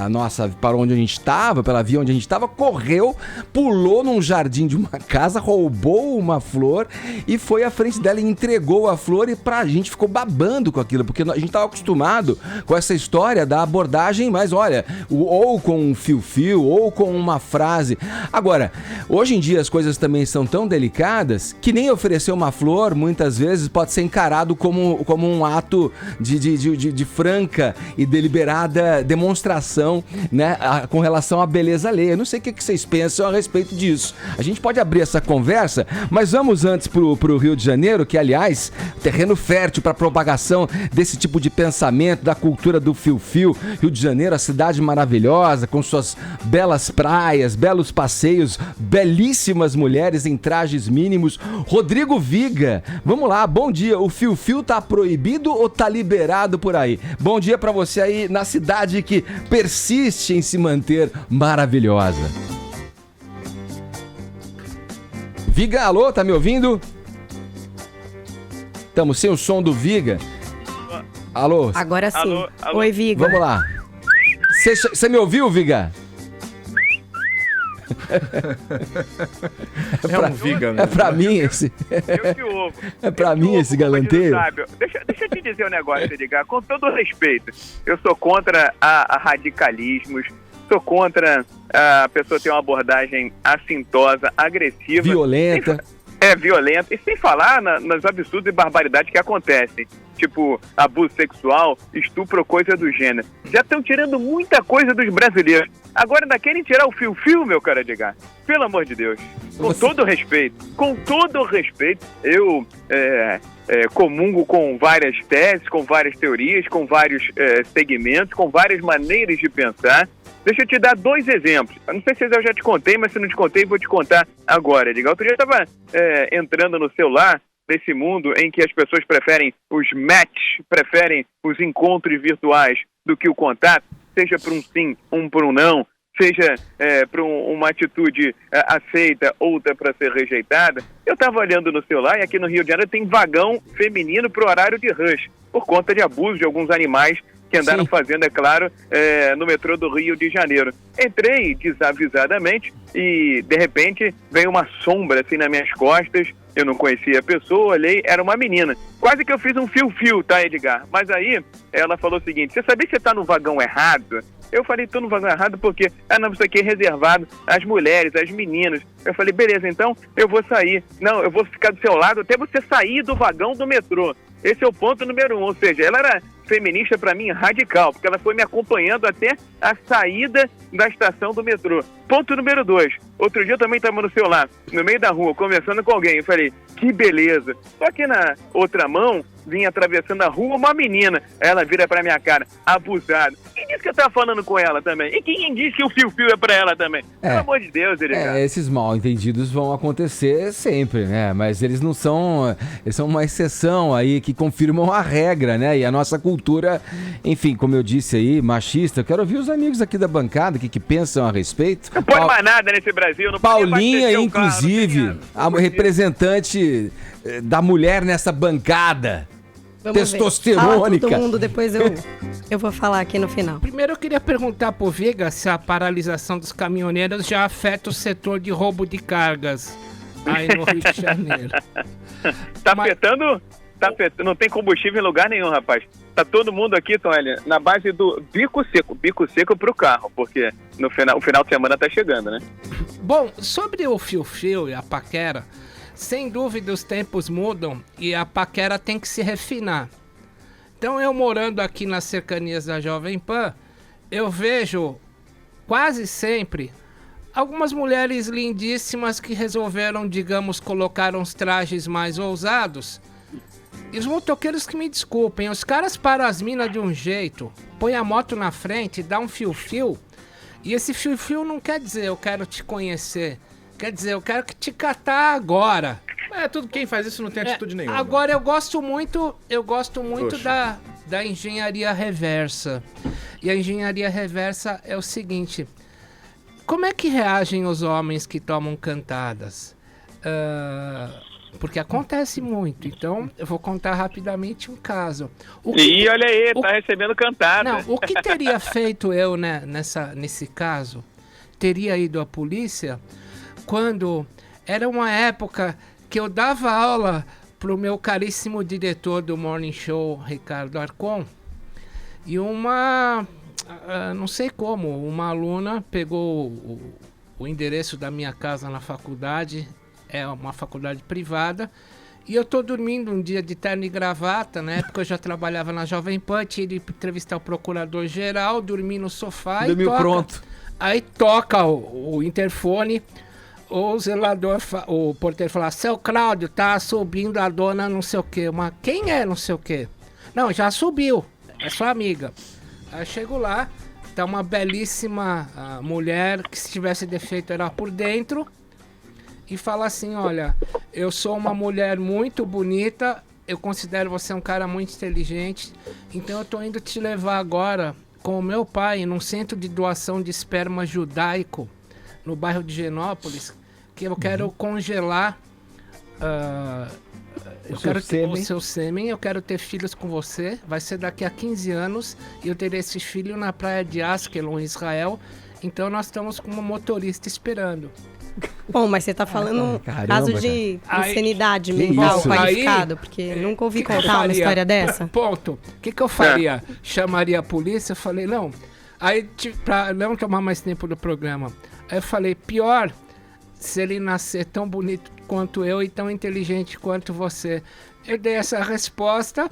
nossa, para onde a gente estava, pela via onde a gente estava, correu, pulou num jardim de uma casa, roubou uma flor e foi à frente dela e entregou a flor, e pra gente ficou babando com aquilo, porque a gente estava acostumado com essa história da abordagem, mas olha, ou com um fio-fio, ou com uma frase. Agora, hoje em dia as coisas também são tão delicadas que nem oferecer uma flor, muitas vezes, pode ser encarado como um ato de franca e deliberada demonstração, né, com relação à beleza alheia. Eu não sei o que vocês pensam a respeito disso. A gente pode abrir essa conversa, mas vamos antes pro Rio de Janeiro, que, aliás, terreno fértil para propagação desse tipo de pensamento, da cultura do fio-fio. Rio de Janeiro, a cidade maravilhosa, com suas belas praias, belos passeios, belíssimas mulheres em trajes mínimos. Rodrigo Viga, vamos lá, bom dia. O fio-fio tá proibido ou tá liberado por aí? Bom dia para você aí na cidade que persiste em se manter maravilhosa. Viga, alô, tá me ouvindo? Estamos sem o som do Viga. Alô? Agora sim. Alô? Oi, Viga. Vamos lá. Você me ouviu, Viga? Um Viga, né? É pra mim esse. Eu que ouvo. É pra mim esse galanteio. Deixa eu te dizer um negócio, Edgar. Com todo respeito, eu sou contra a radicalismos, sou contra a pessoa ter uma abordagem assintosa, agressiva. Violenta. Violenta. E sem falar nos absurdos e barbaridades que acontecem. Tipo, abuso sexual, estupro, coisa do gênero. Já estão tirando muita coisa dos brasileiros. Agora ainda querem tirar o fio-fio, meu cara Edgar. Pelo amor de Deus. Com todo respeito, eu comungo com várias teses, com várias teorias, com vários segmentos, com várias maneiras de pensar. Deixa eu te dar 2 exemplos. Eu não sei se eu já te contei, mas se não te contei, vou te contar agora. Outro dia eu estava entrando no celular desse mundo em que as pessoas preferem os match, preferem os encontros virtuais do que o contato, seja para um sim, para um não, seja para uma atitude aceita, outra para ser rejeitada. Eu estava olhando no celular e aqui no Rio de Janeiro tem vagão feminino para o horário de rush, por conta de abuso de alguns animais que andaram fazendo, é claro, no metrô do Rio de Janeiro. Entrei desavisadamente e, de repente, veio uma sombra assim nas minhas costas. Eu não conhecia a pessoa, olhei, era uma menina. Quase que eu fiz um fio-fio, tá, Edgar? Mas aí, ela falou o seguinte: você sabia que você tá no vagão errado? Eu falei, tô no vagão errado porque, não, isso aqui é reservado às mulheres, às meninas. Eu falei, beleza, então eu vou sair. Não, eu vou ficar do seu lado até você sair do vagão do metrô. Esse é o ponto número 1, ou seja, ela era feminista pra mim radical, porque ela foi me acompanhando até a saída da estação do metrô. Ponto número 2, outro dia eu também estava no celular, no meio da rua, conversando com alguém, eu falei, que beleza. Só que na outra mão, vinha atravessando a rua uma menina, ela vira pra minha cara, abusada. Quem disse que eu tava falando com ela também? E quem disse que o fio-fio é pra ela também? Pelo amor de Deus, Edgar. Esses mal entendidos vão acontecer sempre, né? Mas eles não são... Eles são uma exceção aí que confirmam a regra, né? E a nossa cultura, enfim, como eu disse aí, machista. Eu quero ouvir os amigos aqui da bancada, o que pensam a respeito. Não pode mais nada nesse Brasil. Não Paulinha, inclusive, a representante da mulher nessa bancada. Vamos testosterônica. Fala todo mundo, depois eu vou falar aqui no final. Primeiro eu queria perguntar pro Veiga se a paralisação dos caminhoneiros já afeta o setor de roubo de cargas aí no Rio de Janeiro. Tá afetando? Tá afetando. Não tem combustível em lugar nenhum, rapaz. Tá todo mundo aqui, Tony, na base do bico seco pro carro, porque o final de semana tá chegando, né? Bom, sobre o fio-fio e a paquera, sem dúvida os tempos mudam e a paquera tem que se refinar. Então eu morando aqui nas cercanias da Jovem Pan, eu vejo quase sempre algumas mulheres lindíssimas que resolveram, digamos, colocar uns trajes mais ousados. E os motoqueiros que me desculpem, os caras param as minas de um jeito, põe a moto na frente, dá um fio-fio, e esse fio-fio não quer dizer eu quero te conhecer. Quer dizer, eu quero te catar agora. Tudo quem faz isso não tem atitude nenhuma. Agora eu gosto muito da engenharia reversa. E a engenharia reversa é o seguinte: como é que reagem os homens que tomam cantadas? Porque acontece muito. Então, eu vou contar rapidamente um caso. Olha aí, tá recebendo cantada. Não, o que teria feito eu, né, nesse caso? Teria ido à polícia quando era uma época que eu dava aula pro meu caríssimo diretor do Morning Show, Ricardo Arcon, e não sei como, uma aluna pegou o endereço da minha casa na faculdade, é uma faculdade privada, e eu tô dormindo um dia de terno e gravata, na época eu já trabalhava na Jovem Pan, tinha ido entrevistar o procurador-geral, dormi no sofá e toca. Pronto. Aí toca o interfone, o zelador, o porteiro fala, seu Cláudio, tá subindo a dona não sei o quê. Quem é não sei o quê? Não, já subiu, é sua amiga. Aí eu chego lá, tá uma belíssima mulher, que se tivesse defeito era por dentro, e fala assim, olha, eu sou uma mulher muito bonita, eu considero você um cara muito inteligente, então eu tô indo te levar agora com o meu pai num centro de doação de esperma judaico no bairro de Genópolis, que eu quero congelar o seu sêmen, eu quero ter filhos com você, vai ser daqui a 15 anos, e eu terei esse filho na praia de Askelon, em Israel, então nós estamos com uma motorista esperando. Bom, mas você tá falando caso de insanidade mental qualificado, porque nunca ouvi contar uma história dessa. Ponto. O que eu faria? Chamaria a polícia? Eu falei, não. Aí, pra não tomar mais tempo do programa, aí eu falei, pior se ele nascer tão bonito quanto eu e tão inteligente quanto você. Eu dei essa resposta,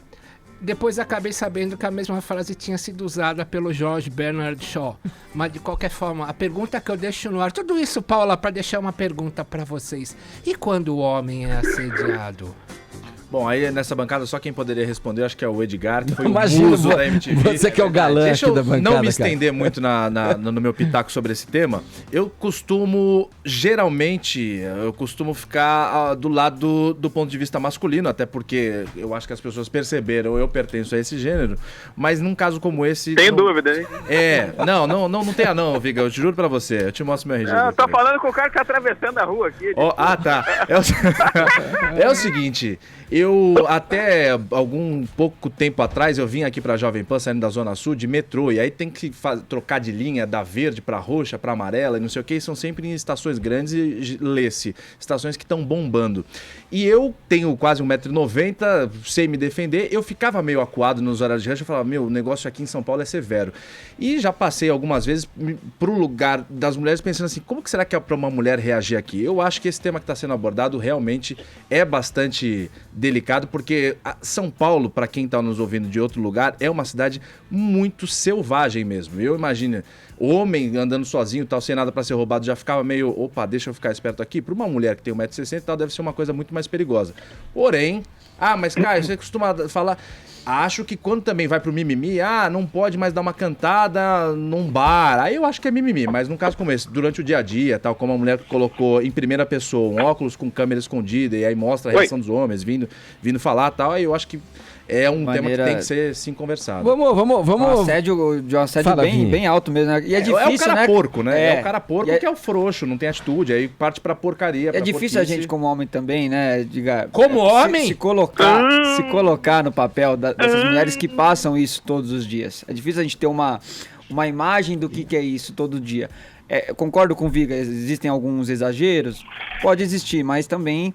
depois acabei sabendo que a mesma frase tinha sido usada pelo George Bernard Shaw. Mas de qualquer forma, a pergunta que eu deixo no ar, tudo isso, Paula, para deixar uma pergunta para vocês. E quando o homem é assediado? Bom, aí nessa bancada só quem poderia responder, acho que é o Edgar, que foi Imagina, o muso da MTV. Você que é o galã Deixa aqui eu da bancada, não me estender muito no meu pitaco sobre esse tema. Eu costumo ficar do lado do ponto de vista masculino, até porque eu acho que as pessoas perceberam, eu pertenço a esse gênero, mas num caso como esse... Tem dúvida, hein? Não tenha não, Viga, eu te juro pra você, eu te mostro meu RG. Eu tô falando com o cara que tá atravessando a rua aqui. Tá. É o seguinte, eu até algum pouco tempo atrás eu vim aqui pra Jovem Pan, saindo da Zona Sul, de metrô, e aí tem que trocar de linha da verde pra roxa, pra amarela e não sei o que, e são sempre em estações grandes e lê-se, estações que estão bombando. E eu tenho quase 1,90 m, sei me defender, eu ficava meio acuado nos horários de rush, eu falava, meu, o negócio aqui em São Paulo é severo. E já passei algumas vezes pro lugar das mulheres pensando assim, como que será que é pra uma mulher reagir aqui? Eu acho que esse tema que está sendo abordado realmente é bastante delicado, porque São Paulo, para quem está nos ouvindo de outro lugar, é uma cidade muito selvagem mesmo. Eu imagino, homem andando sozinho, tal, sem nada para ser roubado, já ficava meio, opa, deixa eu ficar esperto aqui. Para uma mulher que tem 1,60 m e tal, deve ser uma coisa muito mais perigosa. Porém, mas Caio, você costuma falar... Acho que quando também vai pro mimimi, não pode mais dar uma cantada num bar. Aí eu acho que é mimimi, mas num caso como esse, durante o dia a dia, tal, como a mulher colocou em primeira pessoa um óculos com câmera escondida e aí mostra a reação dos homens vindo falar tal, aí eu acho que é um tema que tem que ser sim conversado. Vamos. Um assédio bem alto mesmo, né? E é difícil, é o cara, né? Porco, né? É o cara porco que é o frouxo, não tem atitude, aí parte pra porcaria. É difícil a gente como homem também, né? Como homem? Se colocar no papel dessas mulheres que passam isso todos os dias. É difícil a gente ter uma imagem do que é isso todo dia. Concordo com o Viga, existem alguns exageros? Pode existir, mas também...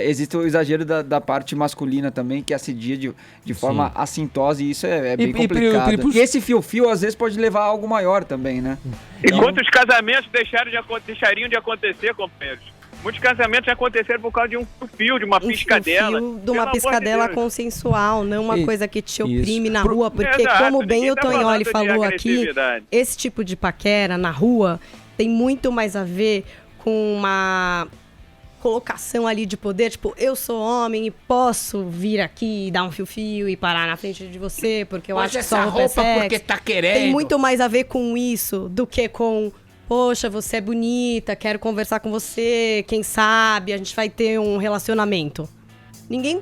existe o exagero da parte masculina também, que assedia de forma assintosa, e isso é bem complicado. E esse fio-fio, às vezes, pode levar a algo maior também, né? E quantos casamentos deixariam de acontecer, companheiros? Muitos casamentos já aconteceram por causa de um fio, de uma piscadela. De uma piscadela consensual, não uma coisa que te oprime na rua. Porque, como bem o Tonholi falou aqui, esse tipo de paquera na rua tem muito mais a ver com uma... colocação ali de poder, tipo, eu sou homem e posso vir aqui e dar um fio-fio e parar na frente de você, porque eu acho que só roupa porque tá querendo. Tem muito mais a ver com isso do que com, poxa, você é bonita, quero conversar com você, quem sabe, a gente vai ter um relacionamento. Ninguém,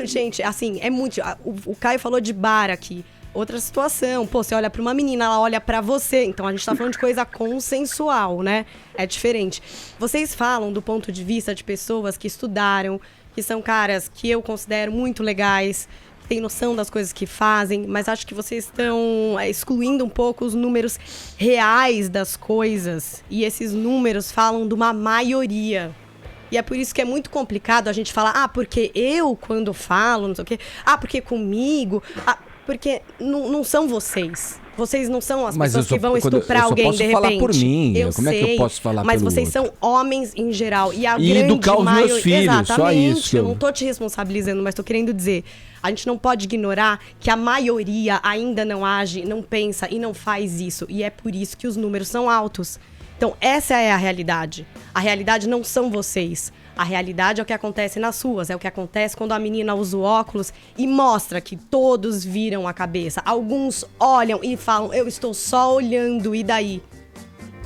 gente, assim, é muito, o Caio falou de bar aqui. Outra situação, você olha pra uma menina, ela olha pra você, então a gente tá falando de coisa consensual, né? É diferente. Vocês falam do ponto de vista de pessoas que estudaram, que são caras que eu considero muito legais, que têm noção das coisas que fazem, mas acho que vocês estão excluindo um pouco os números reais das coisas, e esses números falam de uma maioria. E é por isso que é muito complicado a gente falar, porque eu, quando falo, não sei o quê, porque comigo... Porque não são vocês. Vocês não são as pessoas que vão estuprar alguém de repente. Eu posso falar por mim. Como é que eu posso falar mas pelo vocês outro? são homens em geral. E a E grande educar os maioria... meus filhos, Exatamente, só isso. Eu não tô te responsabilizando, mas tô querendo dizer. A gente não pode ignorar que a maioria ainda não age, não pensa e não faz isso. E é por isso que os números são altos. Então, essa é a realidade. A realidade não são vocês. A realidade é o que acontece nas ruas, é o que acontece quando a menina usa o óculos e mostra que todos viram a cabeça. Alguns olham e falam, eu estou só olhando, e daí?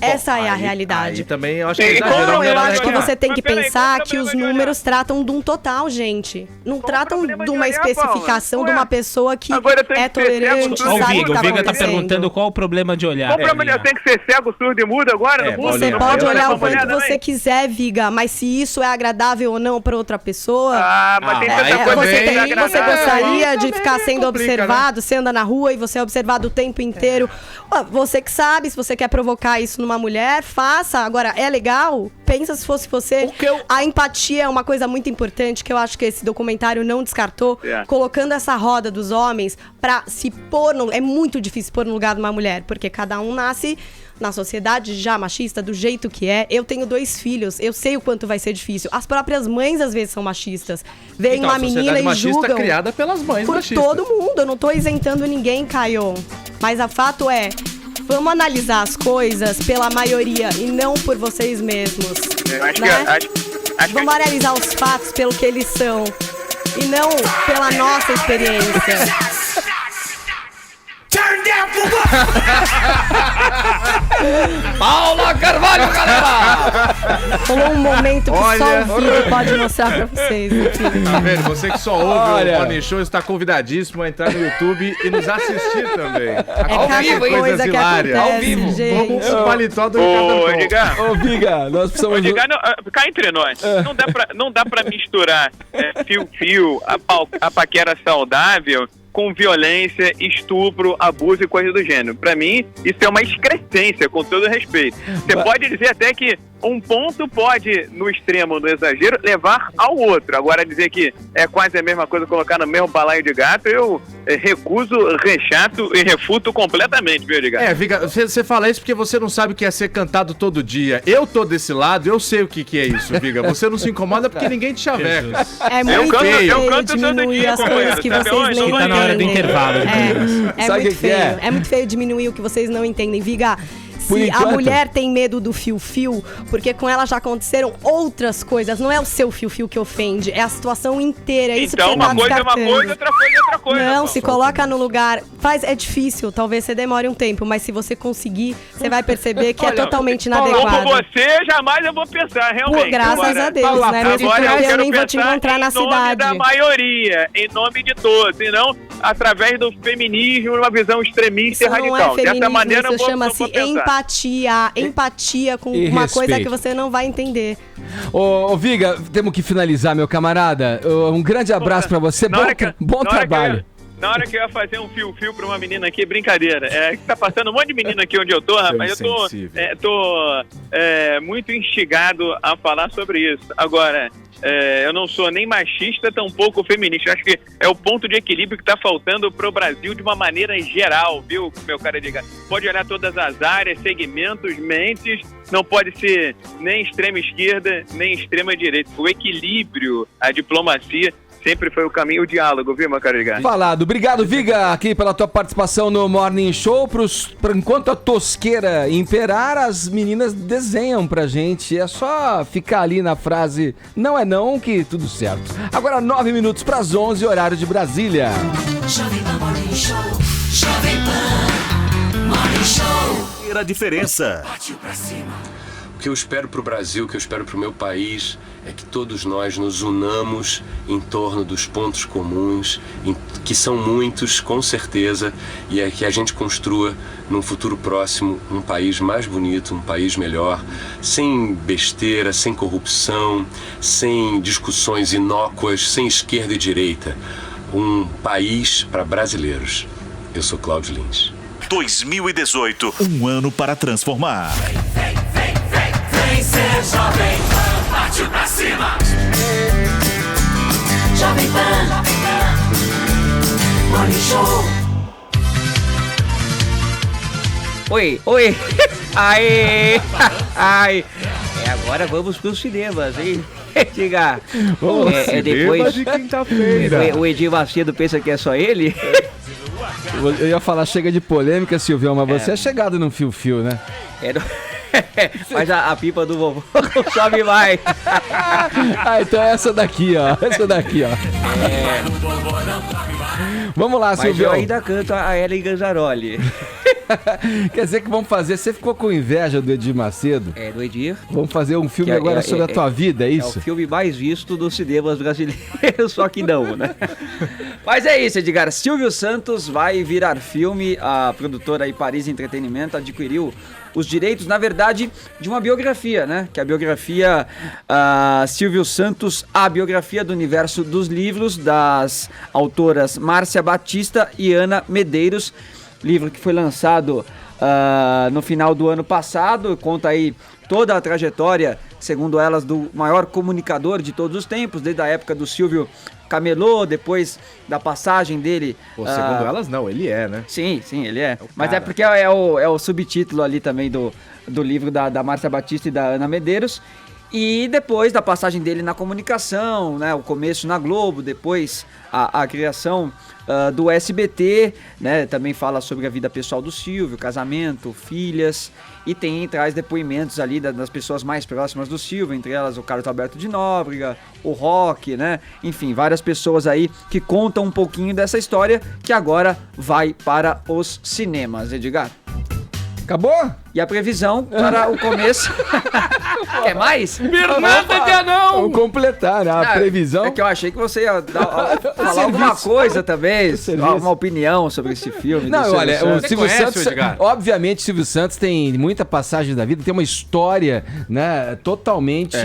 Essa é a realidade. Aí também eu acho que exagerou. Eu acho que você tem que pensar que os números tratam de um total, gente. Não tratam de uma especificação de uma pessoa que é tolerante, sabe o que tá O Viga tá acontecendo. perguntando qual o problema de olhar. Qual o problema? Eu tenho que ser cego, surdo e mudo agora? Você pode olhar o quanto você quiser, Viga, mas se isso é agradável ou não pra outra pessoa... mas tem tanta coisa você gostaria de ficar sendo observado, você anda na rua e você é observado o tempo inteiro. Você que sabe, se você quer provocar isso numa mulher, faça. Agora, é legal? Pensa se fosse você. A empatia é uma coisa muito importante que eu acho que esse documentário não descartou. Colocando essa roda dos homens pra se pôr no... É muito difícil pôr no lugar de uma mulher, porque cada um nasce na sociedade já machista, do jeito que é. Eu tenho 2 filhos, eu sei o quanto vai ser difícil. As próprias mães, às vezes, são machistas. Vem uma menina e julgam. Criada pelas mães por machistas. todo mundo, eu não tô isentando ninguém, Caio. Mas o fato é, vamos analisar as coisas pela maioria e não por vocês mesmos. Vamos analisar os fatos pelo que eles são. e não pela nossa experiência. Paula Carvalho, galera! Rolou um momento que só o vídeo pode mostrar pra vocês. Tá vendo? Você que só ouve o Morning Show está convidadíssimo a entrar no YouTube e nos assistir também. Ao vivo, coisa que acontece, ao vivo, gente. como o paletó do Ricardo. Edgar. Ô, Viga, nós precisamos... Edgar, cá entre nós. Não dá pra misturar fio-fio, a paquera saudável com violência, estupro, abuso e coisa do gênero. Pra mim, isso é uma excrescência, com todo respeito. Você pode dizer até que um ponto pode, no extremo, no exagero, levar ao outro. Agora, dizer que é quase a mesma coisa, colocar no mesmo balaio de gato, eu recuso, rechato e refuto completamente, viu, Edgar? Viga, você fala isso porque você não sabe o que é ser cantado todo dia. Eu tô desse lado, eu sei o que é isso, Viga. Você não se incomoda porque ninguém te chaveca. É muito feio. Eu canto todo dia, as coisas que vocês não entendem. Tá na hora do intervalo. É muito feio. É muito feio diminuir o que vocês não entendem. Viga, se a mulher tem medo do fio-fio, porque com ela já aconteceram outras coisas. Não é o seu fio-fio que ofende, é a situação inteira. É isso então, que você uma coisa é uma coisa, outra coisa é outra coisa. Não, se coloca no lugar. É difícil, talvez você demore um tempo, mas se você conseguir, você vai perceber que é totalmente inadequado. Como você, jamais eu vou pensar, realmente. Graças a Deus, né? Mesmo porque eu nem vou te encontrar na cidade. Em nome da maioria, em nome de todos, e não através do feminismo, uma visão extremista e radical. Não é feminismo, dessa maneira, isso chama-se empatia com uma respeito. coisa que você não vai entender. Ô, Viga, temos que finalizar, meu camarada. Um grande abraço pra você, bom trabalho. Na hora que eu ia fazer um fio-fio pra uma menina aqui, brincadeira. Que tá passando um monte de menina aqui onde eu tô, rapaz. Eu tô muito instigado a falar sobre isso. Agora, eu não sou nem machista, tampouco feminista. Eu acho que é o ponto de equilíbrio que tá faltando pro Brasil de uma maneira geral, viu, meu cara Edgar? Pode olhar todas as áreas, segmentos, mentes, não pode ser nem extrema esquerda, nem extrema direita. O equilíbrio, a diplomacia, sempre foi o caminho, o diálogo, viu, meu cara Edgar? Falado. Obrigado, Viga, aqui pela tua participação no Morning Show. Enquanto a tosqueira imperar, as meninas desenham pra gente. É só ficar ali na frase não é não, que tudo certo. Agora 9 minutos pras 11, horário de Brasília. Jovem Pan Morning Show, Jovem Pan Morning Show. A diferença. Partiu pra cima. O que eu espero para o Brasil, o que eu espero para o meu país é que todos nós nos unamos em torno dos pontos comuns, que são muitos, com certeza, e é que a gente construa num futuro próximo um país mais bonito, um país melhor, sem besteira, sem corrupção, sem discussões inócuas, sem esquerda e direita. Um país para brasileiros. Eu sou Cláudio Lins. 2018, um ano para transformar. Vem ser Jovem Pan, partiu pra cima. Jovem Pan, Morning Show. Oi. Aê. Agora vamos pros cinemas, hein? Diga. Depois de quinta-feira. O Edir Macedo pensa que é só ele? Eu ia falar, chega de polêmica, Silvião, mas você é chegado num fio-fio, né? Mas a pipa do vovô não sobe mais. Então é essa daqui, ó. Vamos lá, Silvião. Mas eu ainda canto a Ellen Ganzaroli. Quer dizer que vamos fazer... Você ficou com inveja do Edir Macedo? Do Edir. Vamos fazer um filme agora sobre a tua vida, é isso? É o filme mais visto dos cinemas brasileiros, só que não, né? Mas é isso, Edgar. Silvio Santos vai virar filme. A produtora aí, Paris Entretenimento, adquiriu os direitos, na verdade, de uma biografia, né? Que é a biografia Silvio Santos, a biografia do universo dos livros, das autoras Márcia Batista e Ana Medeiros. Livro que foi lançado no final do ano passado, conta aí toda a trajetória, segundo elas, do maior comunicador de todos os tempos, desde a época do Silvio Camelô, depois da passagem dele. Segundo elas, não, ele é, né? Sim, ele é. Mas é porque é o subtítulo ali também do livro da Márcia Batista e da Ana Medeiros. E depois da passagem dele na comunicação, né, o começo na Globo, depois a criação do SBT, né, também fala sobre a vida pessoal do Silvio, casamento, filhas, e traz depoimentos ali das pessoas mais próximas do Silvio, entre elas o Carlos Alberto de Nóbrega, o Rock, né, enfim, várias pessoas aí que contam um pouquinho dessa história que agora vai para os cinemas, Edgar. Acabou? E a previsão para o começo... Quer mais? Bernardo de Anão! Vamos completar, né? A previsão... É que eu achei que você ia falar alguma coisa também, uma opinião sobre esse filme. Não, olha, o Silvio Santos... Edgar? Obviamente, o Silvio Santos tem muita passagem da vida, tem uma história, né, totalmente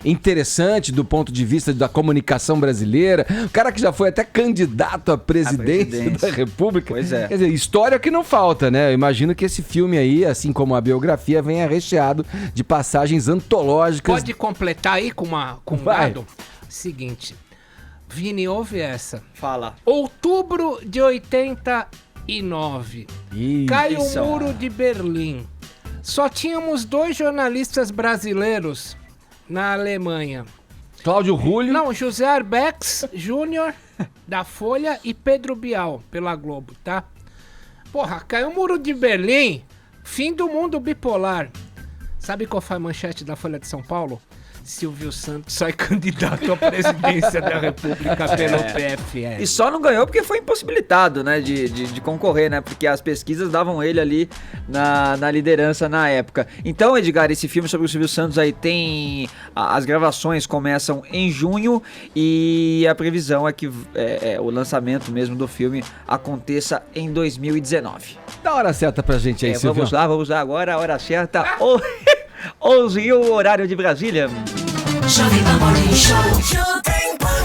interessante do ponto de vista da comunicação brasileira. O cara que já foi até candidato à presidência da República. Pois é. Quer dizer, história que não falta, né? Eu imagino que esse filme aí, assim como a biografia, venha recheado de passagens antológicas. Pode completar aí com um dado? Seguinte, Vini, ouve essa. Fala. Outubro de 89. Cai o muro de Berlim. Só tínhamos 2 jornalistas brasileiros na Alemanha. Cláudio Rulho. Não, José Arbex Júnior, da Folha, e Pedro Bial, pela Globo, tá? Porra, caiu o muro de Berlim, fim do mundo bipolar. Sabe qual foi a manchete da Folha de São Paulo? Silvio Santos sai candidato à presidência da República pelo PFL. E só não ganhou porque foi impossibilitado, né, de concorrer, né, porque as pesquisas davam ele ali na liderança na época. Então, Edgar, esse filme sobre o Silvio Santos aí tem... As gravações começam em junho e a previsão é que o lançamento mesmo do filme aconteça em 2019. Dá a hora certa pra gente aí, Silvio. Vamos lá agora, a hora certa. 11 e o horário de Brasília. Jovem Pan Morning Show. Jovem Pan.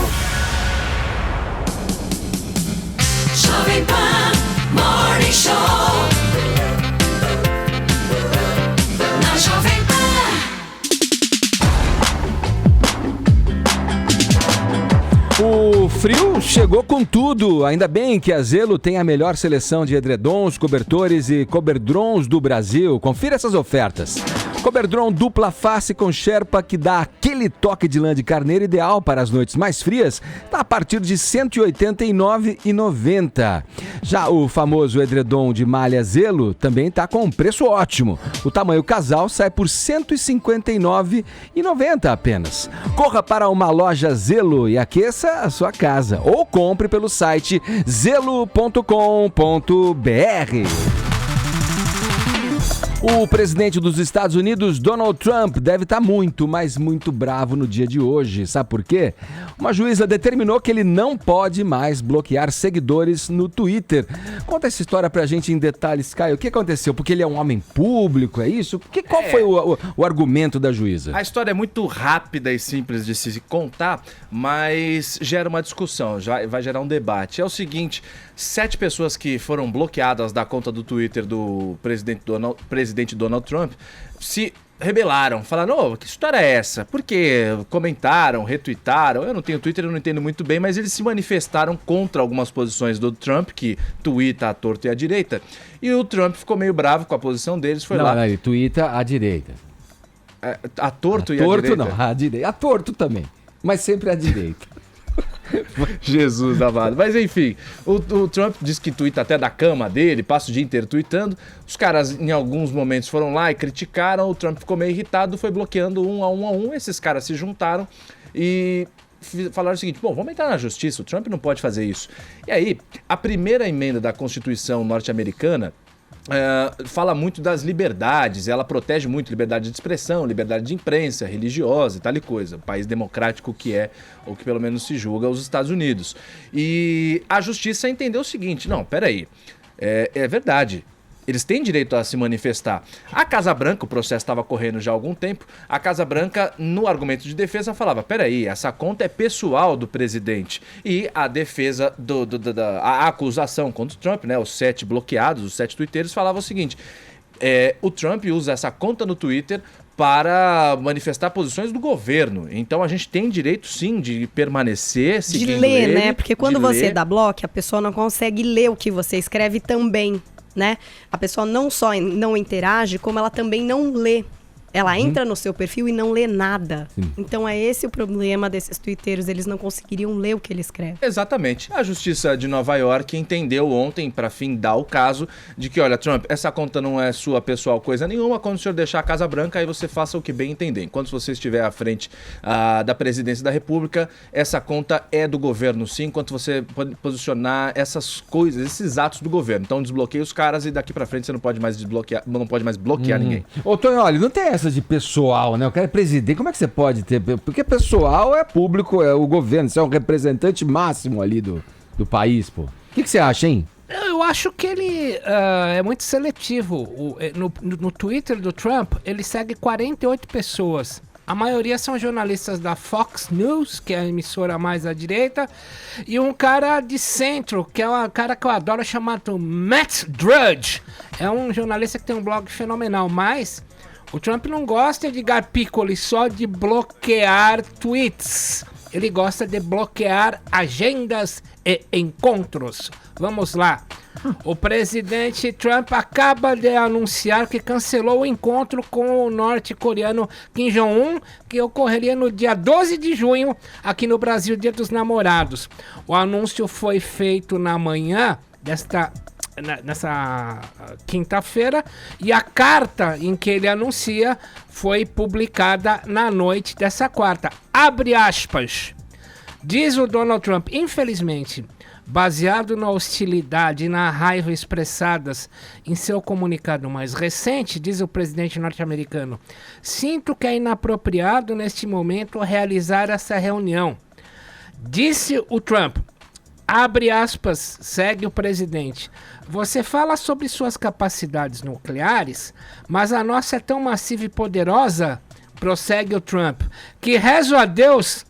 Jovem Pan Morning Show. Na Jovem Pan. O frio chegou com tudo. Ainda bem que a Zelo tem a melhor seleção de edredons, cobertores e coberdrons do Brasil. Confira essas ofertas. Coberdron dupla face com Sherpa, que dá aquele toque de lã de carneiro ideal para as noites mais frias, está a partir de R$ 189,90. Já o famoso edredom de malha Zelo também está com um preço ótimo. O tamanho casal sai por R$ 159,90 apenas. Corra para uma loja Zelo e aqueça a sua casa. Ou compre pelo site zelo.com.br. O presidente dos Estados Unidos, Donald Trump, deve estar muito, mas muito bravo no dia de hoje. Sabe por quê? Uma juíza determinou que ele não pode mais bloquear seguidores no Twitter. Conta essa história pra gente em detalhes, Caio. O que aconteceu? Porque ele é um homem público, é isso? Qual foi o argumento da juíza? A história é muito rápida e simples de se contar, mas gera uma discussão, vai gerar um debate. É o seguinte, 7 pessoas que foram bloqueadas da conta do Twitter do presidente Donald Trump se rebelaram, falaram, que história é essa? Porque comentaram, retweetaram, eu não tenho Twitter, eu não entendo muito bem, mas eles se manifestaram contra algumas posições do Trump, que tuita à torta e à direita, e o Trump ficou meio bravo com a posição deles, foi lá... Não, ele tuita à direita. A torto e à direita? Não, à direita. A torto também, mas sempre à direita. Jesus amado. Mas enfim, o Trump disse que tuita até da cama dele, passa o dia inteiro tweetando. Os caras em alguns momentos foram lá e criticaram, o Trump ficou meio irritado, foi bloqueando um a um. Esses caras se juntaram e falaram o seguinte, vamos entrar na justiça, o Trump não pode fazer isso. E aí, a primeira emenda da Constituição norte-americana fala muito das liberdades, ela protege muito liberdade de expressão, liberdade de imprensa, religiosa e tal e coisa, o país democrático que é, ou que pelo menos se julga, os Estados Unidos. E a justiça entendeu o seguinte, não, peraí, é verdade, eles têm direito a se manifestar. A Casa Branca, o processo estava correndo já há algum tempo, a Casa Branca, no argumento de defesa, falava, peraí, essa conta é pessoal do presidente. E a defesa, a acusação contra o Trump, né, os 7 bloqueados, os 7 twitteiros, falava o seguinte, o Trump usa essa conta no Twitter para manifestar posições do governo. Então a gente tem direito, sim, de permanecer seguindo de ler, ele, né? Porque quando você dá bloco, a pessoa não consegue ler o que você escreve também, né? A pessoa não só não interage, como ela também não lê. Ela entra no seu perfil e não lê nada. Então é esse o problema desses twitteiros, eles não conseguiriam ler o que ele escreve. Exatamente. A Justiça de Nova York entendeu ontem, para findar o caso, de que, olha, Trump, essa conta não é sua pessoal coisa nenhuma, quando o senhor deixar a Casa Branca, aí você faça o que bem entender. Enquanto você estiver à frente da presidência da República, essa conta é do governo sim, enquanto você pode posicionar essas coisas, esses atos do governo. Então desbloqueia os caras e daqui para frente você não pode mais desbloquear, não pode mais bloquear ninguém. Ô, Tonho, olha, não tem essa de pessoal, né? O cara é presidente, como é que você pode ter? Porque pessoal é público, é o governo, você é um representante máximo ali do país, pô. O que você acha, hein? Eu acho que ele é muito seletivo. No Twitter do Trump, ele segue 48 pessoas. A maioria são jornalistas da Fox News, que é a emissora mais à direita, e um cara de centro, que é um cara que eu adoro, chamado Matt Drudge. É um jornalista que tem um blog fenomenal, mas o Trump não gosta de dar pícole só de bloquear tweets. Ele gosta de bloquear agendas e encontros. Vamos lá. O presidente Trump acaba de anunciar que cancelou o encontro com o norte-coreano Kim Jong-un, que ocorreria no dia 12 de junho, aqui no Brasil, Dia dos Namorados. O anúncio foi feito na manhã nessa quinta-feira, e a carta em que ele anuncia foi publicada na noite dessa quarta. Abre aspas. Diz o Donald Trump, infelizmente, baseado na hostilidade e na raiva expressadas em seu comunicado mais recente, diz o presidente norte-americano, sinto que é inapropriado neste momento realizar essa reunião. Disse o Trump, abre aspas, segue o presidente. Você fala sobre suas capacidades nucleares, mas a nossa é tão massiva e poderosa, prossegue o Trump, que rezo a Deus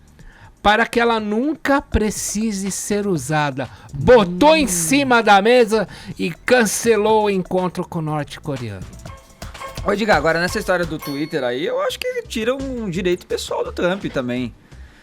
para que ela nunca precise ser usada. Botou em cima da mesa e cancelou o encontro com o norte-coreano. Ô, Edgar, agora nessa história do Twitter aí, eu acho que tira um direito pessoal do Trump também.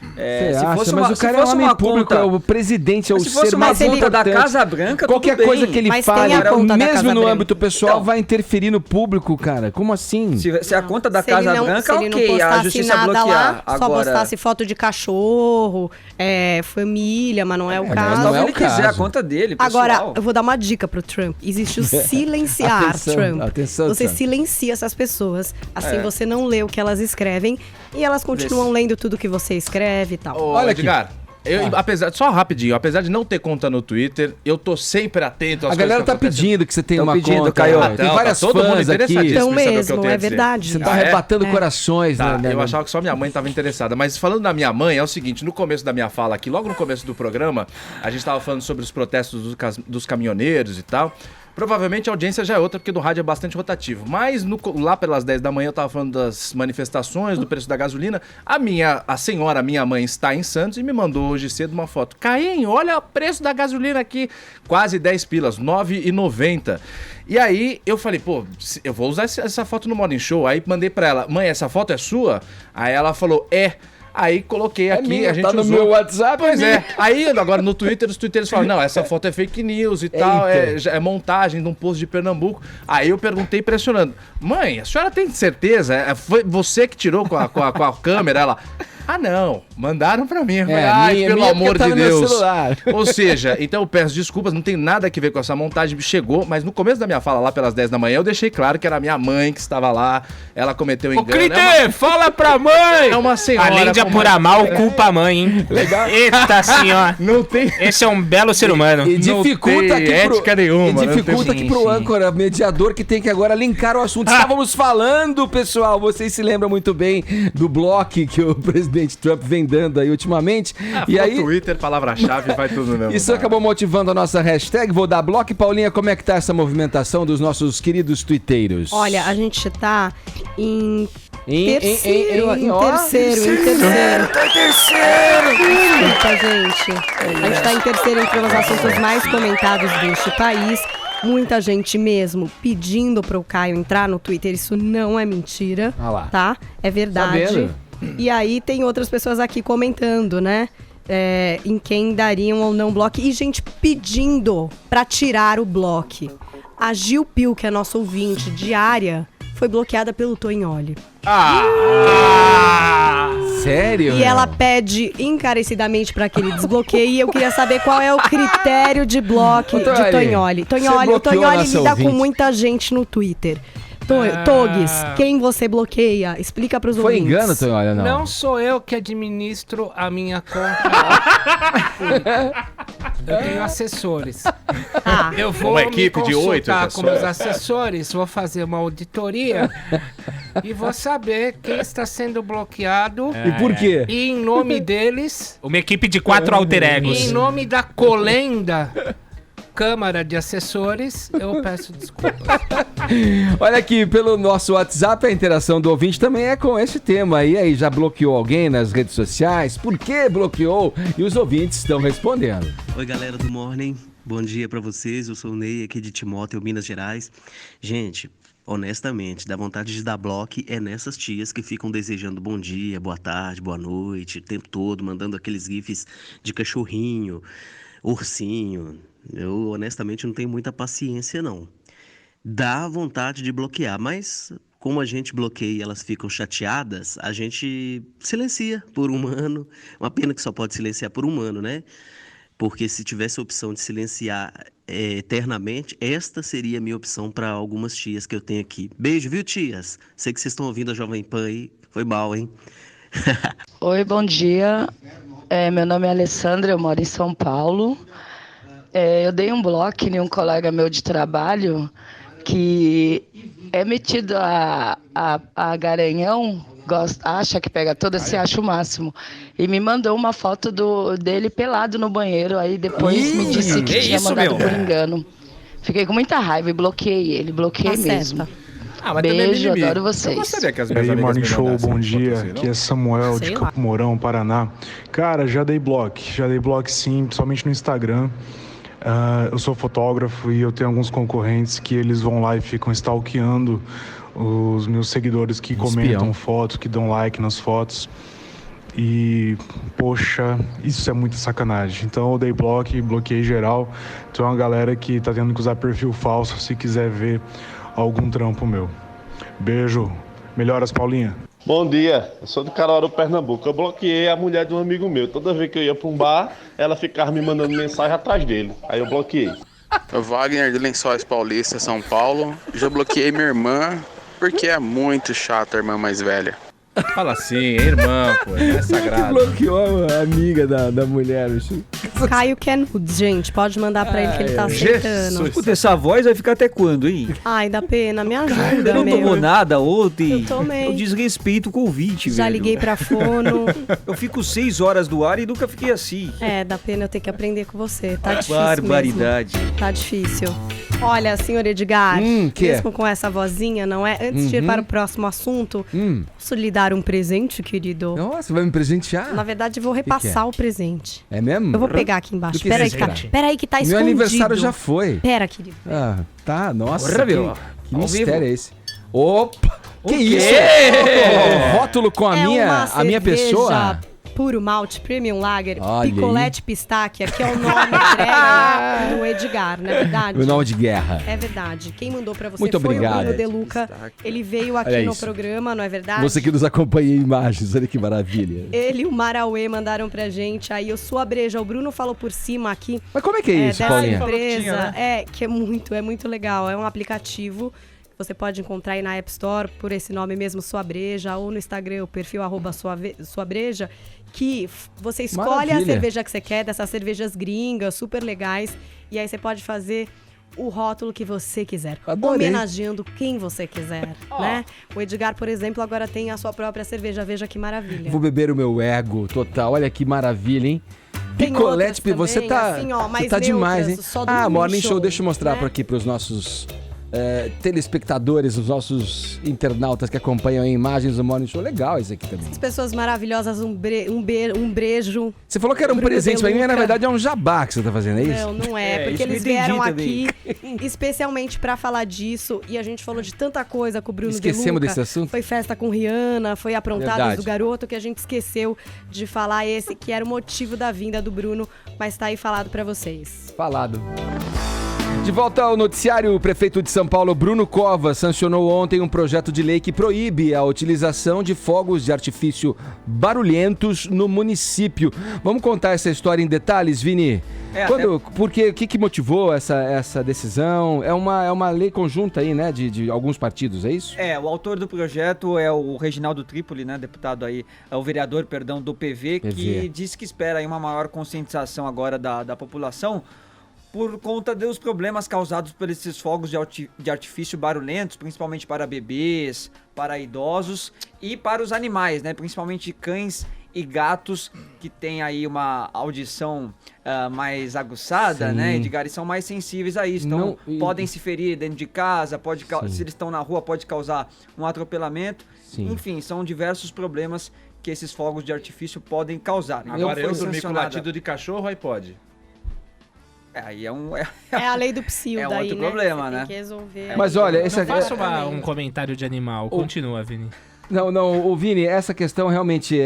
Mas o cara é um homem público, é o presidente, é o ser mais importante. Se fosse uma conta da Casa Branca, qualquer coisa que ele fale, mesmo no âmbito pessoal, então, vai interferir no público, cara. Como assim? Se a conta da Casa Branca, ok, a justiça bloquear. Lá, agora... Só postasse foto de cachorro, família, mas não é o caso. Mas ele quiser a conta dele, pessoal. Agora, eu vou dar uma dica pro Trump. Existe o silenciar, Trump. Atenção, você silencia essas pessoas, assim você não lê o que elas escrevem e elas continuam lendo tudo que você escreve e tal. Olha, Edgar, só rapidinho, apesar de não ter conta no Twitter, eu tô sempre atento às coisas. A galera tá pedindo que você tenha uma conta. Caio. Tem várias fãs aqui. Então mesmo, é verdade. Você tá arrebatando corações. Tá, eu achava que só minha mãe tava interessada. Mas falando da minha mãe, é o seguinte, no começo da minha fala aqui, logo no começo do programa, a gente tava falando sobre os protestos dos caminhoneiros e tal. Provavelmente a audiência já é outra, porque do rádio é bastante rotativo. Mas lá pelas 10 da manhã eu tava falando das manifestações, do preço da gasolina. A senhora, minha mãe, está em Santos e me mandou hoje cedo uma foto. Caim, olha o preço da gasolina aqui. Quase 10 pilas, R$ 9,90. E aí eu falei, pô, eu vou usar essa foto no Morning Show. Aí mandei pra ela, mãe, essa foto é sua? Aí ela falou, é. Aí coloquei aqui, minha, a gente tá no usou. meu WhatsApp. Pois é. Aí agora no Twitter, os twitteiros falam, não, essa foto é fake news e tal, é montagem de um posto de Pernambuco. Aí eu perguntei pressionando, mãe, a senhora tem certeza? Foi você que tirou com a câmera? Ela... Ah, não, mandaram pra mim. Pelo amor de Deus. Ou seja, então eu peço desculpas, não tem nada a ver com essa montagem, chegou, mas no começo da minha fala, lá pelas 10 da manhã, eu deixei claro que era minha mãe que estava lá, ela cometeu engano. Ô, Crite, fala pra mãe! É uma senhora. Além de apurar mal, culpa a mãe, hein? Legal. Eita senhora. Não tem... Esse é um belo ser humano. E dificulta aqui ética nenhuma. E dificulta aqui pro âncora, mediador, que tem que agora linkar o assunto. Estávamos falando, pessoal, vocês se lembram muito bem do bloco que o presidente Trump vem dando aí ultimamente. E aí Twitter, palavra-chave, vai tudo mesmo. Isso acabou motivando a nossa hashtag, vou dar bloco. Paulinha, como é que tá essa movimentação dos nossos queridos twitteiros? Olha, a gente tá em terceiro. Desculpa, gente. A gente tá em terceiro entre os assuntos mais comentados deste país. Muita gente mesmo pedindo pro Caio entrar no Twitter. Isso não é mentira, tá? É verdade. Sabendo. E aí tem outras pessoas aqui comentando, né? Em quem dariam ou não bloco. E gente pedindo pra tirar o bloco. A Gil Pio, que é nossa ouvinte diária, foi bloqueada pelo Tonholi. Sério? E ela pede encarecidamente pra que ele desbloqueie. E eu queria saber qual é o critério de bloco de Tonholi. O Tonholi lida com muita gente no Twitter. Togues, quem você bloqueia? Explica pros ouvintes. Foi engano, Tonholi, ou não? Não sou eu que administro a minha conta. Eu tenho assessores. Eu vou uma equipe me de 8 consultar com meus pessoas. assessores, vou fazer uma auditoria e vou saber quem está sendo bloqueado. E por quê? E em nome deles... Uma equipe de 4 alter egos. Em nome da Colenda Câmara de Assessores, eu peço desculpas. Olha aqui, pelo nosso WhatsApp, a interação do ouvinte também é com esse tema. E aí, já bloqueou alguém nas redes sociais? Por que bloqueou? E os ouvintes estão respondendo. Oi, galera do Morning. Bom dia pra vocês. Eu sou o Ney, aqui de Timóteo, Minas Gerais. Gente, honestamente, dá vontade de dar bloco é nessas tias que ficam desejando bom dia, boa tarde, boa noite, o tempo todo, mandando aqueles gifs de cachorrinho, ursinho. Eu, honestamente, não tenho muita paciência, não. Dá vontade de bloquear, mas como a gente bloqueia e elas ficam chateadas, a gente silencia por um ano. Uma pena que só pode silenciar por um ano, né? Porque se tivesse a opção de silenciar eternamente, esta seria a minha opção para algumas tias que eu tenho aqui. Beijo, viu, tias? Sei que vocês estão ouvindo a Jovem Pan aí. Foi mal, hein? Oi, bom dia. Meu nome é Alessandra, eu moro em São Paulo. Eu dei um bloco em um colega meu de trabalho que é metido a garanhão, acha que pega toda, se acha o máximo. E me mandou uma foto dele pelado no banheiro, aí depois me disse que tinha mandado por engano. Fiquei com muita raiva e bloqueei ele, bloqueei mesmo. Beijo, adoro vocês. E aí, Morning Show, bom dia. Aqui é Samuel de Campo Mourão, Paraná. Cara, já dei bloco sim, principalmente no Instagram. Eu sou fotógrafo e eu tenho alguns concorrentes que eles vão lá e ficam stalkeando os meus seguidores que comentam fotos, que dão like nas fotos. E, poxa, isso é muita sacanagem. Então eu dei bloco, bloqueei geral. Tem uma galera que tá tendo que usar perfil falso se quiser ver algum trampo meu. Beijo. Melhoras, Paulinha. Bom dia, eu sou do Caruaru, Pernambuco. Eu bloqueei a mulher de um amigo meu. Toda vez que eu ia pra um bar, ela ficava me mandando mensagem atrás dele. Aí eu bloqueei. O Wagner de Lençóis Paulista, São Paulo. Já bloqueei minha irmã, porque é muito chata a irmã mais velha. Fala assim, irmã, pô, é sagrado. Bloqueou a amiga da mulher. Caio quer nudes, gente. Pode mandar pra ele que ele tá aceitando. Puta, essa voz vai ficar até quando, hein? Ai, dá pena, me ajuda, não tomou nada ontem. Eu tomei. Eu desrespeito com o ouvinte, Já velho. liguei pra fono. Eu fico 6 horas do ar e nunca fiquei assim. Dá pena eu ter que aprender com você. Tá difícil Barbaridade. mesmo. Tá difícil. Olha, senhor Edgar, mesmo com essa vozinha, não é? Antes de ir para o próximo assunto, posso lhe dar um presente, querido? Nossa, vai me presentear? Na verdade, eu vou repassar o presente. É mesmo? Eu vou pegar aqui embaixo. Pera aí que tá escondido. Meu aniversário já foi. Pera, querido. Tá, nossa. Porra, que mistério é esse? Opa! Que isso? Rótulo com a minha pessoa? Puro Malte Premium Lager, Olha Picolete Pistáquia, que é o nome entrega do Edgar, não é verdade? Meu nome de guerra. É verdade. Quem mandou pra você Muito foi obrigado. o Bruno De Luca. Ele veio aqui no programa, não é verdade? Você que nos acompanha em imagens, olha que maravilha. Ele e o Marauê mandaram pra gente, aí eu sou a Breja, o Bruno falou por cima aqui. Mas como é que é isso, dessa Paulinha? empresa, que é muito legal, é um aplicativo. Você pode encontrar aí na App Store por esse nome mesmo, Sua Breja, ou no Instagram, o perfil @suabreja, que você escolhe a cerveja que você quer, dessas cervejas gringas, super legais, e aí você pode fazer o rótulo que você quiser, homenageando quem você quiser, né? O Edgar, por exemplo, agora tem a sua própria cerveja, veja que maravilha. Vou beber o meu ego total, olha que maravilha, hein? Tem Picolete, também, você tá, assim, ó, você tá demais, hein? Morning Show, deixa eu mostrar né? por aqui pros nossos telespectadores, os nossos internautas que acompanham em imagens do Morning Show. Legal esse aqui também. As pessoas maravilhosas, um beijo. Você falou que era um presente pra mim, mas na verdade é um jabá que você tá fazendo, é isso? Não é, porque eles vieram aqui especialmente pra falar disso, e a gente falou de tanta coisa com o Bruno De Luca. Esquecemos desse assunto? Foi festa com Rihanna, foi aprontados do garoto, que a gente esqueceu de falar esse, que era o motivo da vinda do Bruno, mas tá aí falado pra vocês. Falado. De volta ao noticiário, o prefeito de São Paulo, Bruno Covas, sancionou ontem um projeto de lei que proíbe a utilização de fogos de artifício barulhentos no município. Vamos contar essa história em detalhes, Vini? O que motivou essa decisão? É uma lei conjunta aí, né, de alguns partidos, é isso? O autor do projeto é o Reginaldo Trípoli, né, deputado aí, o vereador, do PV, que disse que espera aí uma maior conscientização agora da população por conta dos problemas causados por esses fogos de artifício barulhentos, principalmente para bebês, para idosos e para os animais, né, principalmente cães e gatos que têm aí uma audição mais aguçada, né? E são mais sensíveis a isso. Então, podem se ferir dentro de casa, se eles estão na rua, pode causar um atropelamento. Sim. Enfim, são diversos problemas que esses fogos de artifício podem causar. Agora, eu dormir com latido de cachorro, aí pode. Aí é a lei do psil daí, outro problema, né? Tem que resolver. Mas olha, não faça um comentário de animal. Continua, Vini. Não, Vini, essa questão realmente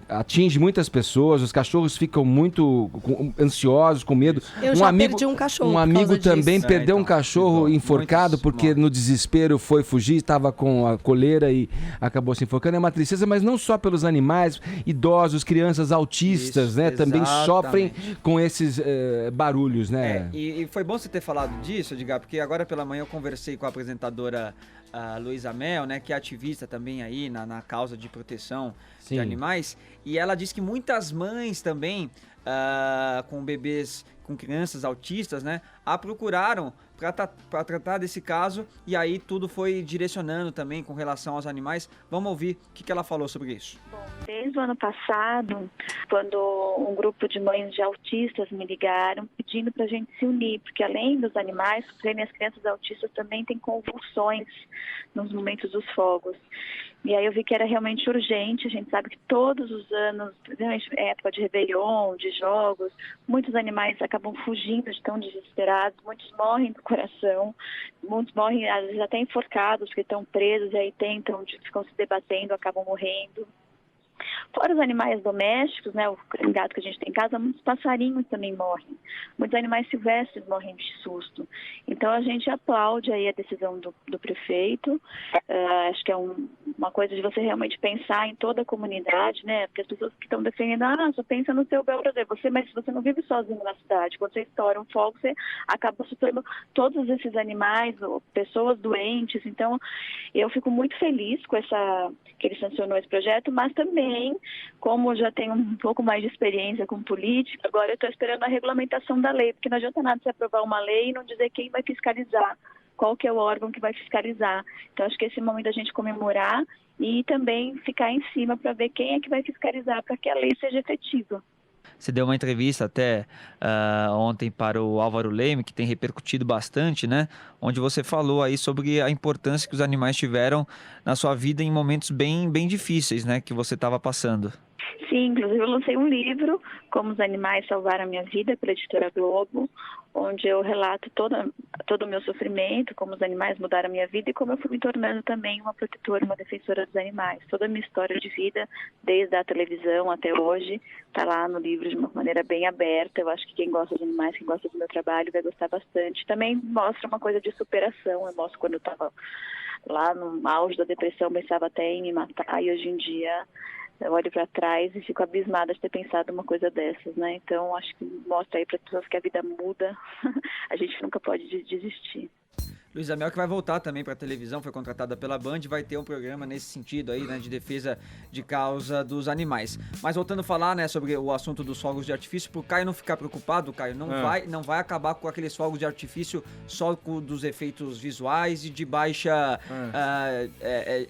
atinge muitas pessoas, os cachorros ficam muito ansiosos, com medo. Eu já perdi um cachorro. Um amigo também perdeu um cachorro enforcado porque no desespero foi fugir, estava com a coleira e acabou se enforcando. É uma tristeza, mas não só pelos animais, idosos, crianças autistas, né? Também sofrem com esses barulhos, né? E foi bom você ter falado disso, Edgar, porque agora pela manhã eu conversei com a apresentadora Luísa Mel, né, que é ativista também aí na causa de proteção de animais, e ela disse que muitas mães também com bebês, com crianças autistas, né, a procuraram para tratar desse caso, e aí tudo foi direcionando também com relação aos animais. Vamos ouvir o que ela falou sobre isso. Bom, desde o ano passado, quando um grupo de mães de autistas me ligaram pedindo para a gente se unir, porque além dos animais, as crianças autistas também têm convulsões nos momentos dos fogos. E aí eu vi que era realmente urgente. A gente sabe que todos os anos, época de Réveillon, de jogos, muitos animais acabam fugindo de tão desesperados, muitos morrem do coração, muitos morrem às vezes até enforcados, porque estão presos e aí ficam se debatendo, acabam morrendo. Fora os animais domésticos, né, o gato que a gente tem em casa, muitos passarinhos também morrem. Muitos animais silvestres morrem de susto. Então a gente aplaude aí a decisão do prefeito. Acho que é uma coisa de você realmente pensar em toda a comunidade, né? Porque as pessoas que estão defendendo, só pensa no seu bel prazer. Mas você não vive sozinho na cidade. Quando você estoura um fogo, você acaba assustando todos esses animais, ou pessoas doentes. Então eu fico muito feliz que ele sancionou esse projeto, mas também, como já tenho um pouco mais de experiência com política, agora eu estou esperando a regulamentação da lei, porque não adianta nada você aprovar uma lei e não dizer quem vai fiscalizar, qual que é o órgão que vai fiscalizar. Então acho que esse é o momento da gente comemorar e também ficar em cima para ver quem é que vai fiscalizar para que a lei seja efetiva. Você deu uma entrevista até ontem para o Álvaro Leme, que tem repercutido bastante, né? Onde você falou aí sobre a importância que os animais tiveram na sua vida em momentos bem, bem difíceis, né? Que você estava passando. Sim, inclusive eu lancei um livro, Como os Animais Salvaram a Minha Vida, pela Editora Globo, onde eu relato todo o meu sofrimento, como os animais mudaram a minha vida e como eu fui me tornando também uma protetora, uma defensora dos animais. Toda a minha história de vida, desde a televisão até hoje, está lá no livro de uma maneira bem aberta. Eu acho que quem gosta de animais, quem gosta do meu trabalho, vai gostar bastante. Também mostra uma coisa de superação. Eu mostro quando eu estava lá no auge da depressão, pensava até em me matar, e hoje em dia eu olho para trás e fico abismada de ter pensado uma coisa dessas, né? Então, acho que mostra aí para as pessoas que a vida muda, a gente nunca pode desistir. Luísa Mel, que vai voltar também para a televisão, foi contratada pela Band, vai ter um programa nesse sentido aí, né, de defesa de causa dos animais. Mas voltando a falar, né, sobre o assunto dos fogos de artifício, pro Caio não ficar preocupado, Caio, não vai acabar com aqueles fogos de artifício só dos efeitos visuais e de baixa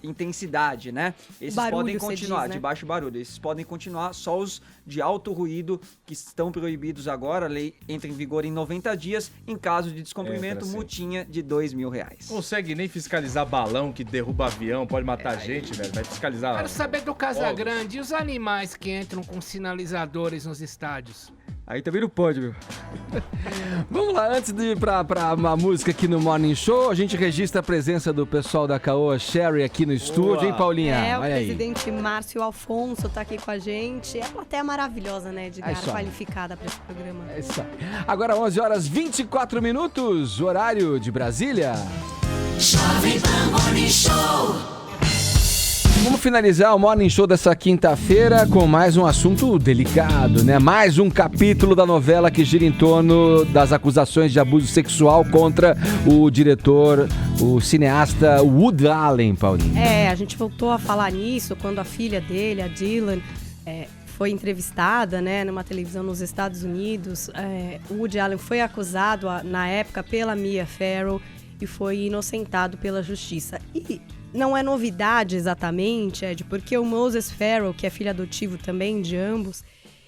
intensidade, né? Esses barulho, podem continuar, diz, né? De baixo barulho. Esses podem continuar, só os de alto ruído que estão proibidos agora. A lei entra em vigor em 90 dias. Em caso de descumprimento, multinha de R$2.000. Consegue nem fiscalizar balão que derruba avião, pode matar gente, velho. Vai fiscalizar. Quero saber do Casagrande, e os animais que entram com sinalizadores nos estádios? Aí também não pode, meu. Vamos lá, antes de ir pra uma música aqui no Morning Show, a gente registra a presença do pessoal da Caoa Sherry aqui no estúdio, hein, Paulinha? O presidente Márcio Alfonso tá aqui com a gente. É uma plateia maravilhosa, né, Edgar? Qualificada para esse programa. É isso aí. Agora 11 horas 24 minutos, horário de Brasília. Jovem Pan Morning Show. Vamos finalizar o Morning Show dessa quinta-feira com mais um assunto delicado, né? Mais um capítulo da novela que gira em torno das acusações de abuso sexual contra o diretor, o cineasta Woody Allen, Paulinho. A gente voltou a falar nisso quando a filha dele, a Dylan, foi entrevistada, né, numa televisão nos Estados Unidos. O Woody Allen foi acusado, na época, pela Mia Farrow e foi inocentado pela justiça. E não é novidade exatamente, Ed, porque o Moses Farrow, que é filho adotivo também de ambos,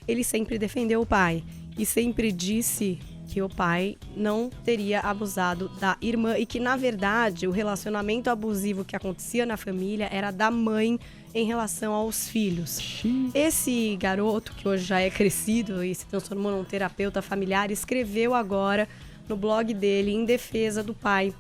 ele sempre defendeu o pai e sempre disse que o pai não teria abusado da irmã e que, na verdade, o relacionamento abusivo que acontecia na família era da mãe em relação aos filhos. Esse garoto, que hoje já é crescido e se transformou num terapeuta familiar, escreveu agora no blog dele em defesa do pai.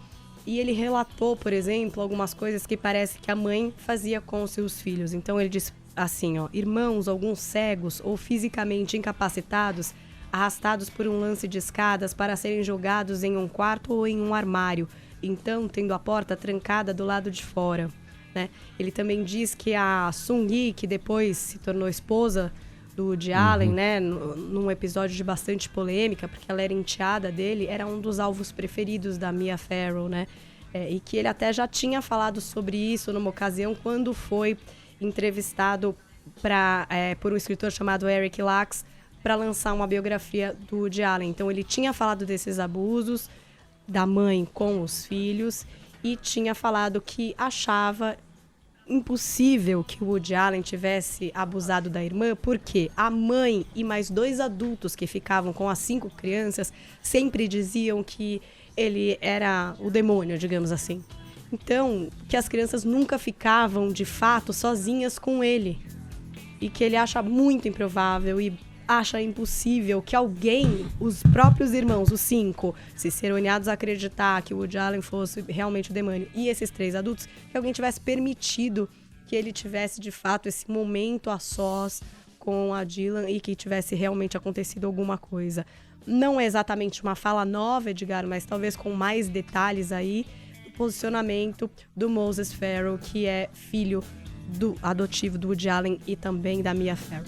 E ele relatou, por exemplo, algumas coisas que parece que a mãe fazia com seus filhos. Então ele diz assim, irmãos, alguns cegos ou fisicamente incapacitados, arrastados por um lance de escadas para serem jogados em um quarto ou em um armário, então tendo a porta trancada do lado de fora. Né? Ele também diz que a Sung-hee, que depois se tornou esposa do Woody Allen, né, num episódio de bastante polêmica, porque ela era enteada dele, era um dos alvos preferidos da Mia Farrow, né? E que ele até já tinha falado sobre isso numa ocasião quando foi entrevistado por um escritor chamado Eric Lacks para lançar uma biografia do Woody Allen. Então ele tinha falado desses abusos da mãe com os filhos e tinha falado que achava impossível que o Woody Allen tivesse abusado da irmã, porque a mãe e mais 2 adultos que ficavam com as 5 crianças sempre diziam que ele era o demônio, digamos assim. Então, que as crianças nunca ficavam, de fato, sozinhas com ele. E que ele acha muito improvável e acha impossível que alguém, os próprios irmãos, os 5, se seroniados a acreditar que o Woody Allen fosse realmente o demônio, e esses 3 adultos, que alguém tivesse permitido que ele tivesse, de fato, esse momento a sós com a Dylan e que tivesse realmente acontecido alguma coisa. Não é exatamente uma fala nova, Edgar, mas talvez com mais detalhes aí, o posicionamento do Moses Farrow, que é filho adotivo do Woody Allen e também da Mia Farrow.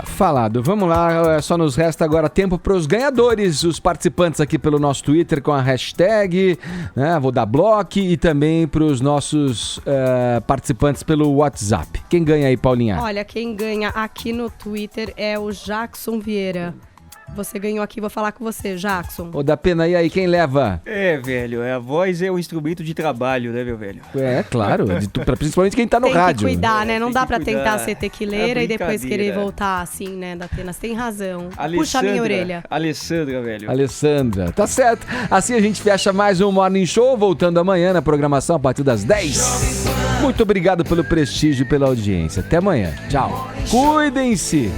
Falado. Vamos lá, só nos resta agora tempo para os ganhadores, os participantes aqui pelo nosso Twitter com a hashtag, né, vou dar bloco, e também para os nossos participantes pelo WhatsApp. Quem ganha aí, Paulinha? Olha, quem ganha aqui no Twitter é o Jackson Vieira. Você ganhou aqui, vou falar com você, Jackson. Ô, dá pena aí, quem leva? Velho, a voz é o instrumento de trabalho, né, meu velho? Claro, principalmente quem tá no rádio. Tem que cuidar, né? Não dá pra tentar ser tequileira e depois querer voltar assim, né, da pena. Você tem razão. Puxa a minha orelha. Alessandra, velho. Alessandra, tá certo. Assim a gente fecha mais um Morning Show, voltando amanhã na programação a partir das 10. Muito obrigado pelo prestígio e pela audiência. Até amanhã. Tchau. Cuidem-se.